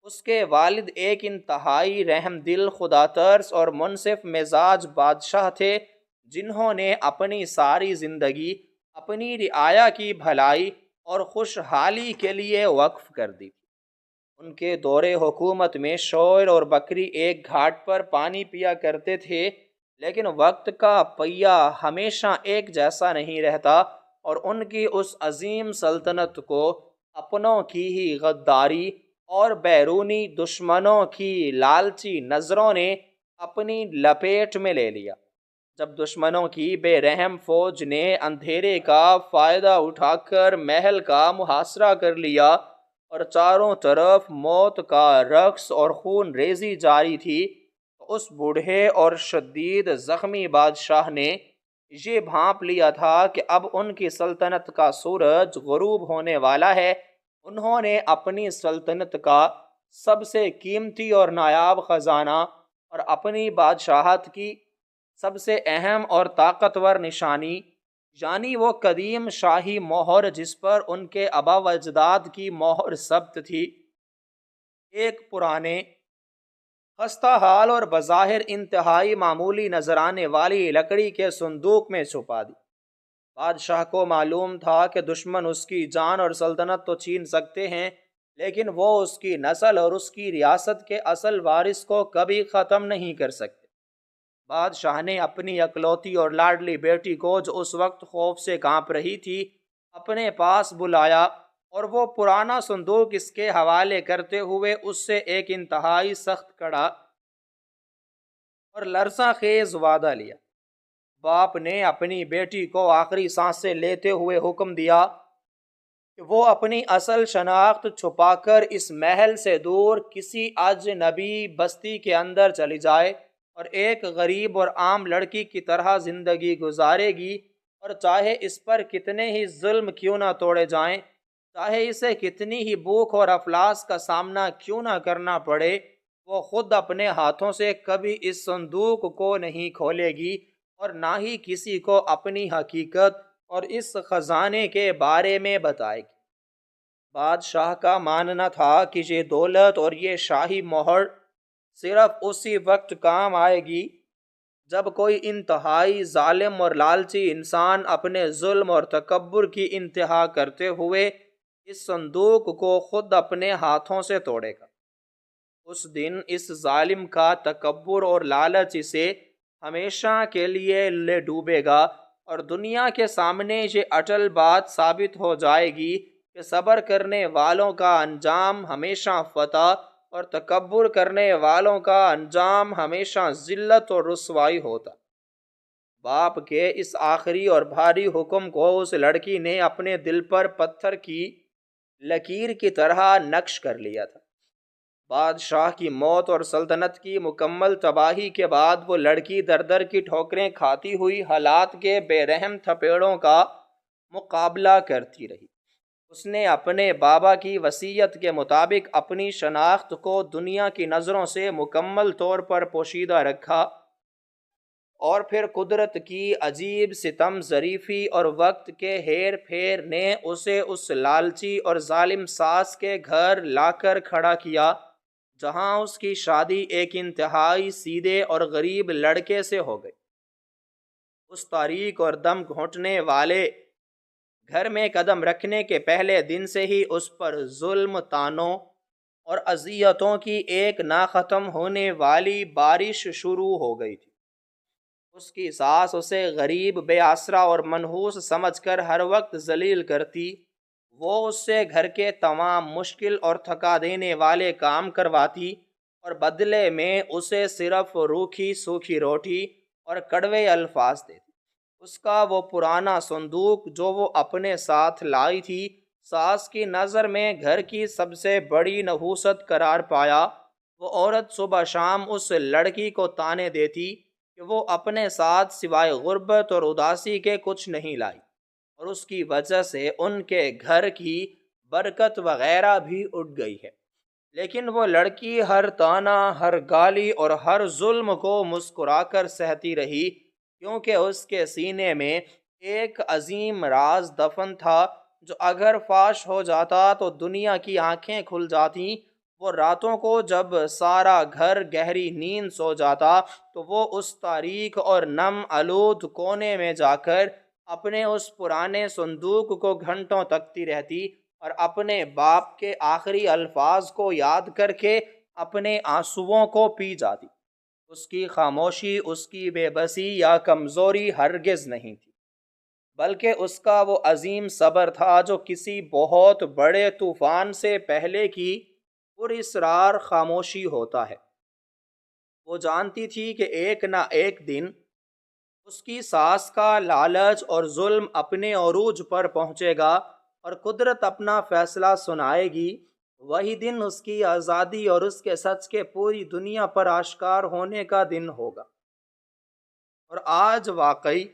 اس کے والد ایک انتہائی رحم دل، خدا ترس اور منصف مزاج بادشاہ تھے، جنہوں نے اپنی ساری زندگی اپنی رعایا کی بھلائی اور خوشحالی کے لیے وقف کر دی تھی۔ ان کے دور حکومت میں شیر اور بکری ایک گھاٹ پر پانی پیا کرتے تھے، لیکن وقت کا پہیہ ہمیشہ ایک جیسا نہیں رہتا، اور ان کی اس عظیم سلطنت کو اپنوں کی ہی غداری اور بیرونی دشمنوں کی لالچی نظروں نے اپنی لپیٹ میں لے لیا۔ جب دشمنوں کی بے رحم فوج نے اندھیرے کا فائدہ اٹھا کر محل کا محاصرہ کر لیا اور چاروں طرف موت کا رقص اور خون ریزی جاری تھی، تو اس بوڑھے اور شدید زخمی بادشاہ نے یہ بھانپ لیا تھا کہ اب ان کی سلطنت کا سورج غروب ہونے والا ہے۔ انہوں نے اپنی سلطنت کا سب سے قیمتی اور نایاب خزانہ اور اپنی بادشاہت کی سب سے اہم اور طاقتور نشانی، یعنی وہ قدیم شاہی مہر جس پر ان کے آباء و اجداد کی مہر ثبت تھی، ایک پرانے خستہ حال اور بظاہر انتہائی معمولی نظر آنے والی لکڑی کے صندوق میں چھپا دی۔ بادشاہ کو معلوم تھا کہ دشمن اس کی جان اور سلطنت تو چھین سکتے ہیں، لیکن وہ اس کی نسل اور اس کی ریاست کے اصل وارث کو کبھی ختم نہیں کر سکتے۔ بادشاہ نے اپنی اکلوتی اور لاڈلی بیٹی کو، جو اس وقت خوف سے کانپ رہی تھی، اپنے پاس بلایا، اور وہ پرانا صندوق اس کے حوالے کرتے ہوئے اس سے ایک انتہائی سخت کڑا اور لرزاں خیز وعدہ لیا۔ باپ نے اپنی بیٹی کو آخری سانسیں لیتے ہوئے حکم دیا کہ وہ اپنی اصل شناخت چھپا کر اس محل سے دور کسی اجنبی بستی کے اندر چلی جائے اور ایک غریب اور عام لڑکی کی طرح زندگی گزارے گی، اور چاہے اس پر کتنے ہی ظلم کیوں نہ توڑے جائیں، چاہے اسے کتنی ہی بھوک اور افلاس کا سامنا کیوں نہ کرنا پڑے، وہ خود اپنے ہاتھوں سے کبھی اس صندوق کو نہیں کھولے گی اور نہ ہی کسی کو اپنی حقیقت اور اس خزانے کے بارے میں بتائے گی۔ بادشاہ کا ماننا تھا کہ یہ دولت اور یہ شاہی مہر صرف اسی وقت کام آئے گی جب کوئی انتہائی ظالم اور لالچی انسان اپنے ظلم اور تکبر کی انتہا کرتے ہوئے اس صندوق کو خود اپنے ہاتھوں سے توڑے گا۔ اس دن اس ظالم کا تکبر اور لالچ اسے ہمیشہ کے لیے لے ڈوبے گا، اور دنیا کے سامنے یہ اٹل بات ثابت ہو جائے گی کہ صبر کرنے والوں کا انجام ہمیشہ فتح اور تکبر کرنے والوں کا انجام ہمیشہ ذلت اور رسوائی ہوتا۔ باپ کے اس آخری اور بھاری حکم کو اس لڑکی نے اپنے دل پر پتھر کی لکیر کی طرح نقش کر لیا تھا۔ بادشاہ کی موت اور سلطنت کی مکمل تباہی کے بعد وہ لڑکی در در کی ٹھوکریں کھاتی ہوئی حالات کے بے رحم تھپیڑوں کا مقابلہ کرتی رہی۔ اس نے اپنے بابا کی وصیت کے مطابق اپنی شناخت کو دنیا کی نظروں سے مکمل طور پر پوشیدہ رکھا، اور پھر قدرت کی عجیب ستم ظریفی اور وقت کے ہیر پھیر نے اسے اس لالچی اور ظالم ساس کے گھر لا کر کھڑا کیا جہاں اس کی شادی ایک انتہائی سیدھے اور غریب لڑکے سے ہو گئی۔ اس تاریک اور دم گھونٹنے والے گھر میں قدم رکھنے کے پہلے دن سے ہی اس پر ظلم، طعنوں اور اذیتوں کی ایک نہ ختم ہونے والی بارش شروع ہو گئی تھی۔ اس کی ساس اسے غریب، بے آسرا اور منحوس سمجھ کر ہر وقت ذلیل کرتی۔ وہ اس سے گھر کے تمام مشکل اور تھکا دینے والے کام کرواتی، اور بدلے میں اسے صرف روکھی سوکھی روٹی اور کڑوے الفاظ دیتی۔ اس کا وہ پرانا صندوق جو وہ اپنے ساتھ لائی تھی، ساس کی نظر میں گھر کی سب سے بڑی نحوست قرار پایا۔ وہ عورت صبح شام اس لڑکی کو طعنے دیتی کہ وہ اپنے ساتھ سوائے غربت اور اداسی کے کچھ نہیں لائی، اور اس کی وجہ سے ان کے گھر کی برکت وغیرہ بھی اٹھ گئی ہے۔ لیکن وہ لڑکی ہر طعنہ، ہر گالی اور ہر ظلم کو مسکرا کر سہتی رہی، کیونکہ اس کے سینے میں ایک عظیم راز دفن تھا جو اگر فاش ہو جاتا تو دنیا کی آنکھیں کھل جاتی۔ وہ راتوں کو جب سارا گھر گہری نیند سو جاتا تو وہ اس تاریک اور نم آلود کونے میں جا کر اپنے اس پرانے صندوق کو گھنٹوں تکتی رہتی، اور اپنے باپ کے آخری الفاظ کو یاد کر کے اپنے آنسوؤں کو پی جاتی۔ اس کی خاموشی اس کی بے بسی یا کمزوری ہرگز نہیں تھی، بلکہ اس کا وہ عظیم صبر تھا جو کسی بہت بڑے طوفان سے پہلے کی پراسرار خاموشی ہوتا ہے۔ وہ جانتی تھی کہ ایک نہ ایک دن اس کی ساس کا لالچ اور ظلم اپنے عروج پر پہنچے گا، اور قدرت اپنا فیصلہ سنائے گی۔ وہی دن اس کی آزادی اور اس کے سچ کے پوری دنیا پر آشکار ہونے کا دن ہوگا۔ اور آج واقعی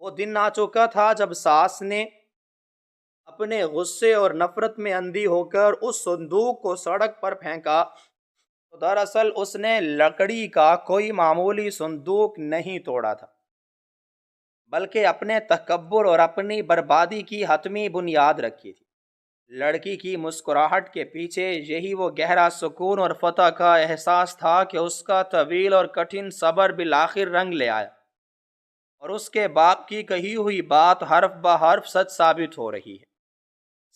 وہ دن آ چکا تھا جب ساس نے اپنے غصے اور نفرت میں اندھی ہو کر اس صندوق کو سڑک پر پھینکا۔ تو دراصل اس نے لکڑی کا کوئی معمولی صندوق نہیں توڑا تھا، بلکہ اپنے تکبر اور اپنی بربادی کی حتمی بنیاد رکھی تھی۔ لڑکی کی مسکراہٹ کے پیچھے یہی وہ گہرا سکون اور فتح کا احساس تھا کہ اس کا طویل اور کٹھن صبر بالآخر رنگ لے آیا، اور اس کے باپ کی کہی ہوئی بات حرف بہ حرف سچ ثابت ہو رہی ہے۔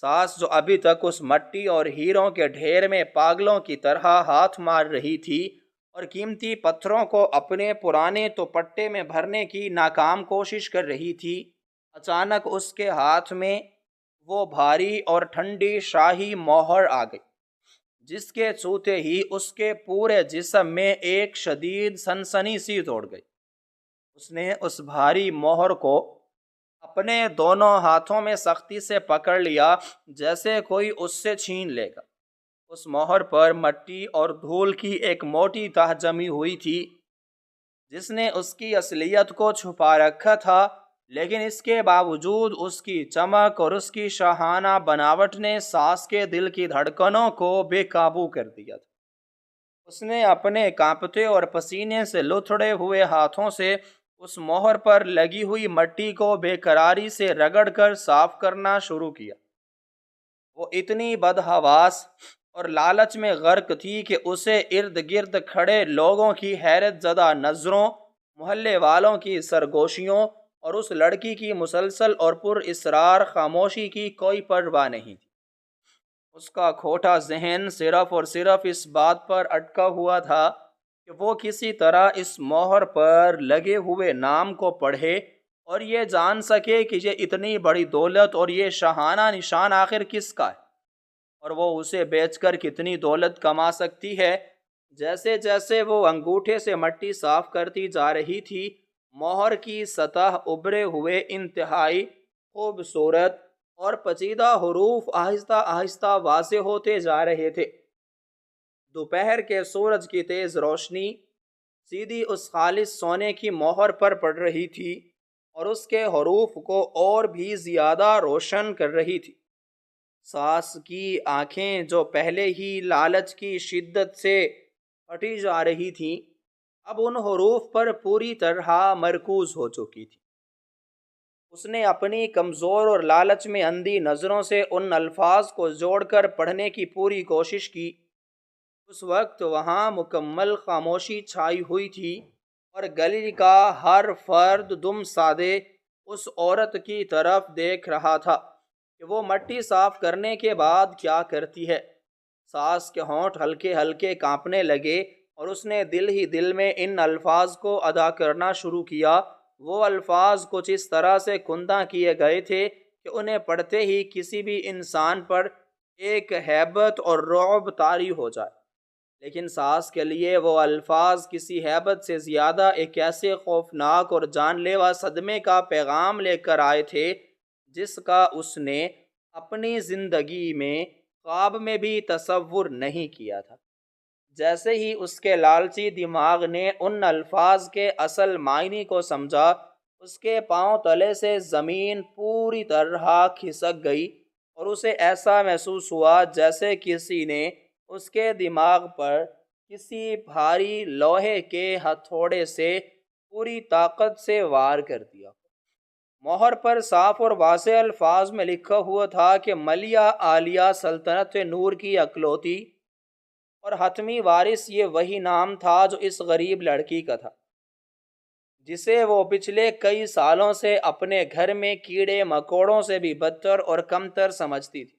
ساس جو ابھی تک اس مٹی اور ہیروں کے ڈھیر میں پاگلوں کی طرح ہاتھ مار رہی تھی اور قیمتی پتھروں کو اپنے پرانے دوپٹے میں بھرنے کی ناکام کوشش کر رہی تھی، اچانک اس کے ہاتھ میں وہ بھاری اور ٹھنڈی شاہی مہر آ گئی، جس کے چھوتے ہی اس کے پورے جسم میں ایک شدید سنسنی سی دوڑ گئی۔ اس نے اس بھاری مہر کو اپنے دونوں ہاتھوں میں سختی سے پکڑ لیا، جیسے کوئی اس سے چھین لے گا۔ اس مہر پر مٹی اور دھول کی ایک موٹی تہ جمی ہوئی تھی، جس نے اس کی اصلیت کو چھپا رکھا تھا، لیکن اس کے باوجود اس کی چمک اور اس کی شاہانہ بناوٹ نے ساس کے دل کی دھڑکنوں کو بے قابو کر دیا تھا۔ اس نے اپنے کانپتے اور پسینے سے لتھڑے ہوئے ہاتھوں سے اس مہر پر لگی ہوئی مٹی کو بے قراری سے رگڑ کر صاف کرنا شروع کیا۔ وہ اتنی بدحواس اور لالچ میں غرق تھی کہ اسے ارد گرد کھڑے لوگوں کی حیرت زدہ نظروں، محلے والوں کی سرگوشیوں اور اس لڑکی کی مسلسل اور پر اصرار خاموشی کی کوئی پرواہ نہیں تھی۔ اس کا کھوٹا ذہن صرف اور صرف اس بات پر اٹکا ہوا تھا کہ وہ کسی طرح اس مہر پر لگے ہوئے نام کو پڑھے اور یہ جان سکے کہ یہ اتنی بڑی دولت اور یہ شاہانہ نشان آخر کس کا ہے، اور وہ اسے بیچ کر کتنی دولت کما سکتی ہے۔ جیسے جیسے وہ انگوٹھے سے مٹی صاف کرتی جا رہی تھی، مہر کی سطح ابھرے ہوئے انتہائی خوبصورت اور پیچیدہ حروف آہستہ آہستہ واضح ہوتے جا رہے تھے۔ دوپہر کے سورج کی تیز روشنی سیدھی اس خالص سونے کی مہر پر پڑ رہی تھی اور اس کے حروف کو اور بھی زیادہ روشن کر رہی تھی۔ ساس کی آنکھیں جو پہلے ہی لالچ کی شدت سے پھٹی جا رہی تھیں، اب ان حروف پر پوری طرح مرکوز ہو چکی تھی۔ اس نے اپنی کمزور اور لالچ میں اندھی نظروں سے ان الفاظ کو جوڑ کر پڑھنے کی پوری کوشش کی۔ اس وقت وہاں مکمل خاموشی چھائی ہوئی تھی اور گلی کا ہر فرد دم سادے اس عورت کی طرف دیکھ رہا تھا کہ وہ مٹی صاف کرنے کے بعد کیا کرتی ہے۔ ساس کے ہونٹ ہلکے ہلکے کانپنے لگے اور اس نے دل ہی دل میں ان الفاظ کو ادا کرنا شروع کیا۔ وہ الفاظ کچھ اس طرح سے کندہ کیے گئے تھے کہ انہیں پڑھتے ہی کسی بھی انسان پر ایک ہیبت اور رعب طاری ہو جائے، لیکن ساس کے لیے وہ الفاظ کسی ہیبت سے زیادہ ایک ایسے خوفناک اور جان لیوا صدمے کا پیغام لے کر آئے تھے جس کا اس نے اپنی زندگی میں خواب میں بھی تصور نہیں کیا تھا۔ جیسے ہی اس کے لالچی دماغ نے ان الفاظ کے اصل معنی کو سمجھا، اس کے پاؤں تلے سے زمین پوری طرح کھسک گئی اور اسے ایسا محسوس ہوا جیسے کسی نے اس کے دماغ پر کسی بھاری لوہے کے ہتھوڑے سے پوری طاقت سے وار کر دیا۔ مہر پر صاف اور واضح الفاظ میں لکھا ہوا تھا کہ ملیہ عالیہ سلطنت نور کی اکلوتی اور حتمی وارث یہ وہی نام تھا جو اس غریب لڑکی کا تھا، جسے وہ پچھلے کئی سالوں سے اپنے گھر میں کیڑے مکوڑوں سے بھی بدتر اور کمتر سمجھتی تھی،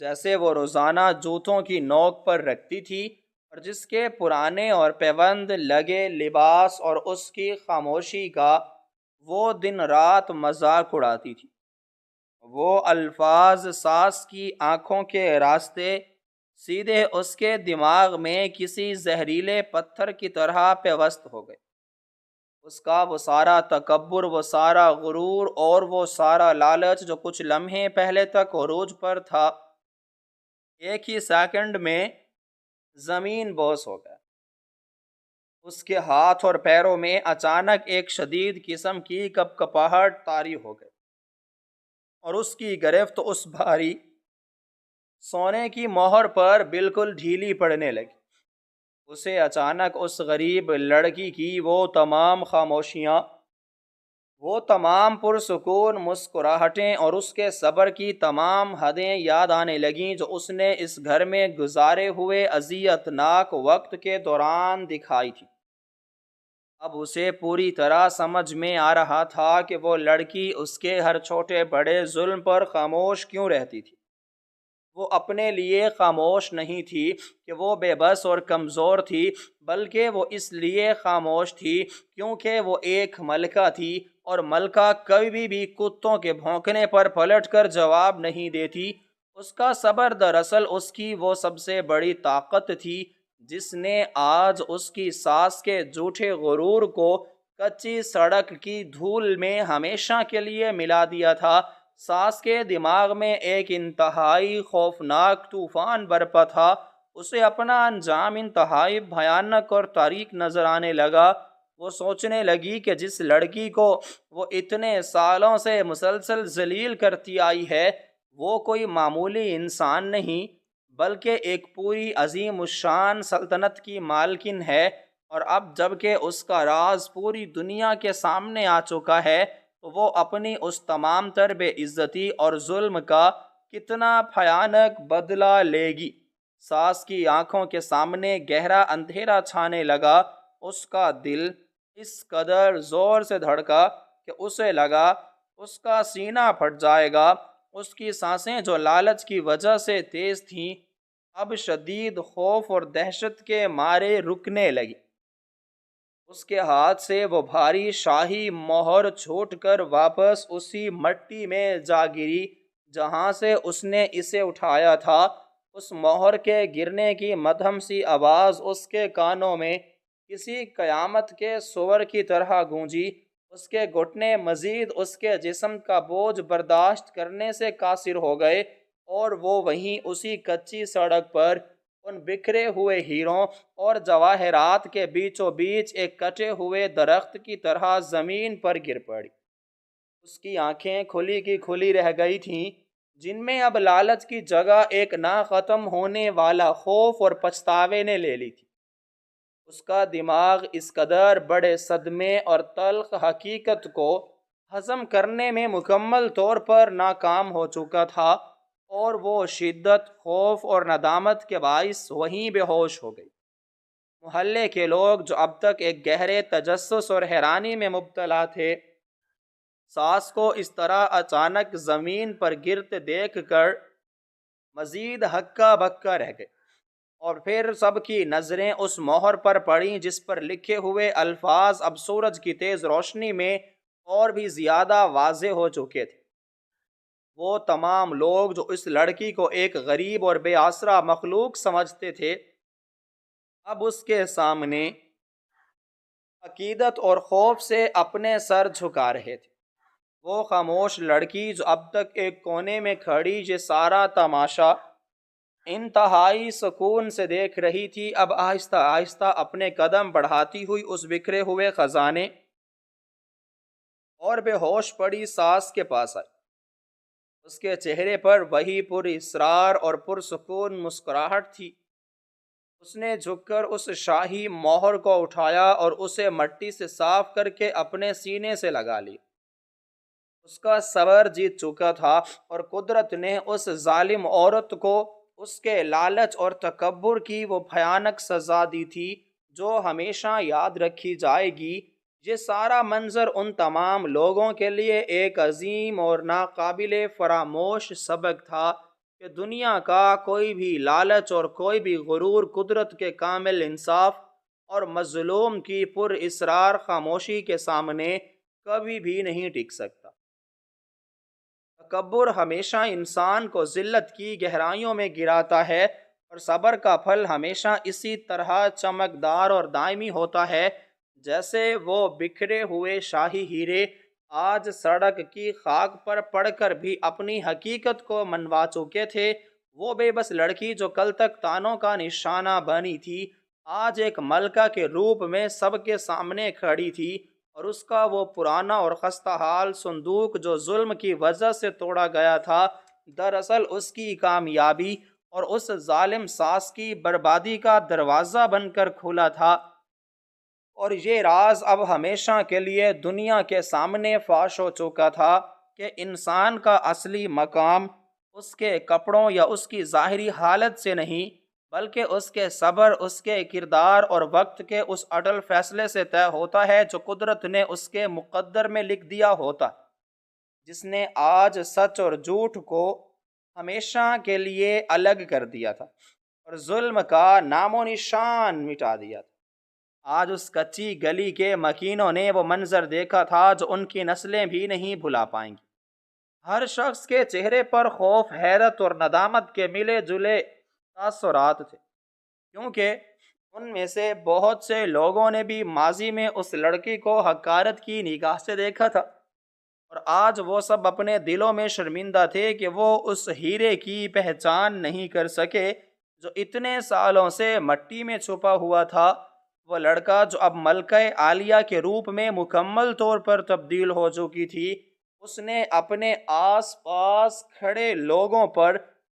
جیسے وہ روزانہ جوتوں کی نوک پر رکھتی تھی، اور جس کے پرانے اور پیوند لگے لباس اور اس کی خاموشی کا وہ دن رات مذاق اڑاتی تھی۔ وہ الفاظ ساس کی آنکھوں کے راستے سیدھے اس کے دماغ میں کسی زہریلے پتھر کی طرح پیوست ہو گئے۔ اس کا وہ سارا تکبر، وہ سارا غرور اور وہ سارا لالچ جو کچھ لمحے پہلے تک عروج پر تھا، ایک ہی سیکنڈ میں زمین بوس ہو گیا۔ اس کے ہاتھ اور پیروں میں اچانک ایک شدید قسم کی کپکپاہٹ طاری ہو گئی اور اس کی گرفت اس بھاری سونے کی مہر پر بالکل ڈھیلی پڑنے لگی۔ اسے اچانک اس غریب لڑکی کی وہ تمام خاموشیاں، وہ تمام پرسکون مسکراہٹیں اور اس کے صبر کی تمام حدیں یاد آنے لگیں جو اس نے اس گھر میں گزارے ہوئے اذیت ناک وقت کے دوران دکھائی تھی۔ اب اسے پوری طرح سمجھ میں آ رہا تھا کہ وہ لڑکی اس کے ہر چھوٹے بڑے ظلم پر خاموش کیوں رہتی تھی۔ وہ اپنے لیے خاموش نہیں تھی کہ وہ بے بس اور کمزور تھی، بلکہ وہ اس لیے خاموش تھی کیونکہ وہ ایک ملکہ تھی، اور ملکہ کبھی بھی کتوں کے بھونکنے پر پلٹ کر جواب نہیں دیتی، اس کا صبر دراصل اس کی وہ سب سے بڑی طاقت تھی جس نے آج اس کی ساس کے جھوٹے غرور کو کچی سڑک کی دھول میں ہمیشہ کے لیے ملا دیا تھا۔ ساس کے دماغ میں ایک انتہائی خوفناک طوفان برپا تھا۔ اسے اپنا انجام انتہائی بھیانک اور تاریک نظر آنے لگا۔ وہ سوچنے لگی کہ جس لڑکی کو وہ اتنے سالوں سے مسلسل ذلیل کرتی آئی ہے، وہ کوئی معمولی انسان نہیں بلکہ ایک پوری عظیم الشان سلطنت کی مالکن ہے، اور اب جب کہ اس کا راز پوری دنیا کے سامنے آ چکا ہے تو وہ اپنی اس تمام تر بے عزتی اور ظلم کا کتنا بھیانک بدلہ لے گی۔ ساس کی آنکھوں کے سامنے گہرا اندھیرا چھانے لگا۔ اس کا دل اس قدر زور سے دھڑکا کہ اسے لگا اس کا سینہ پھٹ جائے گا۔ اس کی سانسیں جو لالچ کی وجہ سے تیز تھیں، اب شدید خوف اور دہشت کے مارے رکنے لگی۔ اس کے ہاتھ سے وہ بھاری شاہی مہر چھوٹ کر واپس اسی مٹی میں جا گری جہاں سے اس نے اسے اٹھایا تھا۔ اس مہر کے گرنے کی مدھم سی آواز اس کے کانوں میں کسی قیامت کے صور کی طرح گونجی۔ اس کے گھٹنے مزید اس کے جسم کا بوجھ برداشت کرنے سے قاصر ہو گئے، اور وہ وہیں اسی کچی سڑک پر ان بکھرے ہوئے ہیروں اور جواہرات کے بیچوں بیچ ایک کٹے ہوئے درخت کی طرح زمین پر گر پڑی۔ اس کی آنکھیں کھلی کی کھلی رہ گئی تھیں، جن میں اب لالچ کی جگہ ایک نہ ختم ہونے والا خوف اور پچھتاوے نے لے لی تھی۔ اس کا دماغ اس قدر بڑے صدمے اور تلخ حقیقت کو ہضم کرنے میں مکمل طور پر ناکام ہو چکا تھا، اور وہ شدت، خوف اور ندامت کے باعث وہیں بے ہوش ہو گئی۔ محلے کے لوگ جو اب تک ایک گہرے تجسس اور حیرانی میں مبتلا تھے، ساس کو اس طرح اچانک زمین پر گرتے دیکھ کر مزید ہکا بکا رہ گئے، اور پھر سب کی نظریں اس مہر پر پڑیں جس پر لکھے ہوئے الفاظ اب سورج کی تیز روشنی میں اور بھی زیادہ واضح ہو چکے تھے۔ وہ تمام لوگ جو اس لڑکی کو ایک غریب اور بے آسرا مخلوق سمجھتے تھے، اب اس کے سامنے عقیدت اور خوف سے اپنے سر جھکا رہے تھے۔ وہ خاموش لڑکی جو اب تک ایک کونے میں کھڑی یہ سارا تماشا انتہائی سکون سے دیکھ رہی تھی، اب آہستہ آہستہ اپنے قدم بڑھاتی ہوئی اس بکھرے ہوئے خزانے اور بے ہوش پڑی ساس کے پاس آئی۔ اس کے چہرے پر وہی پر اصرار اور پرسکون مسکراہٹ تھی۔ اس نے جھک کر اس شاہی مہر کو اٹھایا اور اسے مٹی سے صاف کر کے اپنے سینے سے لگا لی۔ اس کا صبر جیت چکا تھا، اور قدرت نے اس ظالم عورت کو اس کے لالچ اور تکبر کی وہ بھیانک سزا دی تھی جو ہمیشہ یاد رکھی جائے گی۔ یہ سارا منظر ان تمام لوگوں کے لیے ایک عظیم اور ناقابل فراموش سبق تھا کہ دنیا کا کوئی بھی لالچ اور کوئی بھی غرور قدرت کے کامل انصاف اور مظلوم کی پر اصرار خاموشی کے سامنے کبھی بھی نہیں ٹک سکتا۔ تکبر ہمیشہ انسان کو ذلت کی گہرائیوں میں گراتا ہے، اور صبر کا پھل ہمیشہ اسی طرح چمکدار اور دائمی ہوتا ہے جیسے وہ بکھرے ہوئے شاہی ہیرے آج سڑک کی خاک پر پڑ کر بھی اپنی حقیقت کو منوا چکے تھے۔ وہ بے بس لڑکی جو کل تک تانوں کا نشانہ بنی تھی، آج ایک ملکہ کے روپ میں سب کے سامنے کھڑی تھی، اور اس کا وہ پرانا اور خستہ حال صندوق جو ظلم کی وجہ سے توڑا گیا تھا، دراصل اس کی کامیابی اور اس ظالم ساس کی بربادی کا دروازہ بن کر کھلا تھا۔ اور یہ راز اب ہمیشہ کے لیے دنیا کے سامنے فاش ہو چکا تھا کہ انسان کا اصلی مقام اس کے کپڑوں یا اس کی ظاہری حالت سے نہیں، بلکہ اس کے صبر، اس کے کردار اور وقت کے اس اٹل فیصلے سے طے ہوتا ہے جو قدرت نے اس کے مقدر میں لکھ دیا ہوتا، جس نے آج سچ اور جھوٹ کو ہمیشہ کے لیے الگ کر دیا تھا اور ظلم کا نام و نشان مٹا دیا تھا۔ آج اس کچی گلی کے مکینوں نے وہ منظر دیکھا تھا جو ان کی نسلیں بھی نہیں بھلا پائیں گی۔ ہر شخص کے چہرے پر خوف، حیرت اور ندامت کے ملے جلے تاثرات تھے، کیونکہ ان میں سے بہت سے لوگوں نے بھی ماضی میں اس لڑکی کو حقارت کی نگاہ سے دیکھا تھا، اور آج وہ سب اپنے دلوں میں شرمندہ تھے کہ وہ اس ہیرے کی پہچان نہیں کر سکے جو اتنے سالوں سے مٹی میں چھپا ہوا تھا۔ وہ لڑکا جو اب ملکہ عالیہ کے روپ میں مکمل طور پر تبدیل ہو چکی تھی، اس نے اپنے آس پاس کھڑے لوگوں پر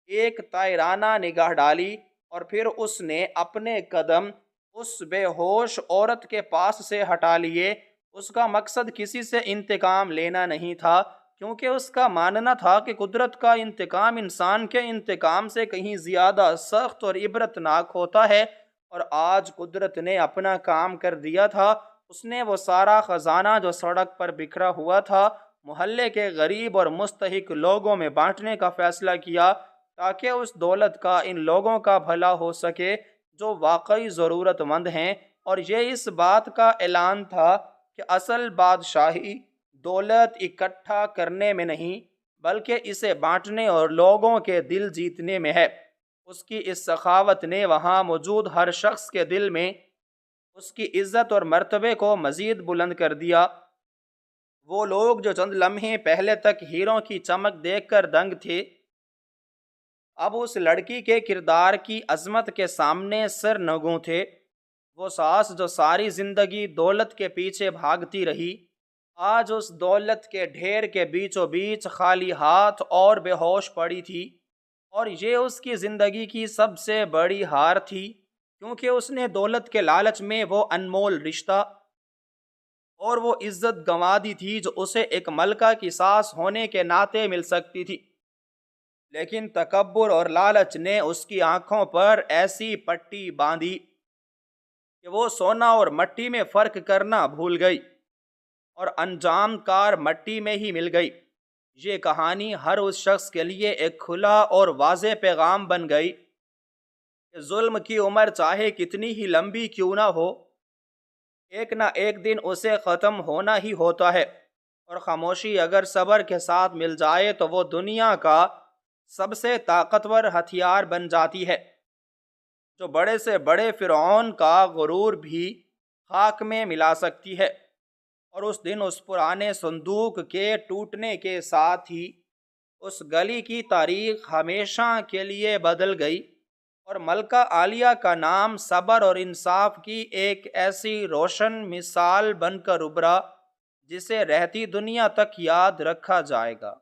ایک طائرانہ نگاہ ڈالی، اور پھر اس نے اپنے قدم اس بے ہوش عورت کے پاس سے ہٹا لیے۔ اس کا مقصد کسی سے انتقام لینا نہیں تھا، کیونکہ اس کا ماننا تھا کہ قدرت کا انتقام انسان کے انتقام سے کہیں زیادہ سخت اور عبرتناک ہوتا ہے، اور آج قدرت نے اپنا کام کر دیا تھا۔ اس نے وہ سارا خزانہ جو سڑک پر بکھرا ہوا تھا محلے کے غریب اور مستحق لوگوں میں بانٹنے کا فیصلہ کیا، تاکہ اس دولت کا ان لوگوں کا بھلا ہو سکے جو واقعی ضرورت مند ہیں۔ اور یہ اس بات کا اعلان تھا کہ اصل بادشاہی دولت اکٹھا کرنے میں نہیں، بلکہ اسے بانٹنے اور لوگوں کے دل جیتنے میں ہے۔ اس کی اس سخاوت نے وہاں موجود ہر شخص کے دل میں اس کی عزت اور مرتبے کو مزید بلند کر دیا۔ وہ لوگ جو چند لمحے پہلے تک ہیروں کی چمک دیکھ کر دنگ تھے، اب اس لڑکی کے کردار کی عظمت کے سامنے سر نگوں تھے۔ وہ ساس جو ساری زندگی دولت کے پیچھے بھاگتی رہی، آج اس دولت کے ڈھیر کے بیچوں بیچ خالی ہاتھ اور بے ہوش پڑی تھی، اور یہ اس کی زندگی کی سب سے بڑی ہار تھی، کیونکہ اس نے دولت کے لالچ میں وہ انمول رشتہ اور وہ عزت گنوا دی تھی جو اسے ایک ملکہ کی ساس ہونے کے ناطے مل سکتی تھی۔ لیکن تکبر اور لالچ نے اس کی آنکھوں پر ایسی پٹی باندھی کہ وہ سونا اور مٹی میں فرق کرنا بھول گئی، اور انجام کار مٹی میں ہی مل گئی۔ یہ کہانی ہر اس شخص کے لیے ایک کھلا اور واضح پیغام بن گئی کہ ظلم کی عمر چاہے کتنی ہی لمبی کیوں نہ ہو، ایک نہ ایک دن اسے ختم ہونا ہی ہوتا ہے، اور خاموشی اگر صبر کے ساتھ مل جائے تو وہ دنیا کا سب سے طاقتور ہتھیار بن جاتی ہے، جو بڑے سے بڑے فرعون کا غرور بھی خاک میں ملا سکتی ہے۔ اور اس دن اس پرانے صندوق کے ٹوٹنے کے ساتھ ہی اس گلی کی تاریخ ہمیشہ کے لیے بدل گئی، اور ملکہ عالیہ کا نام صبر اور انصاف کی ایک ایسی روشن مثال بن کر ابھرا جسے رہتی دنیا تک یاد رکھا جائے گا۔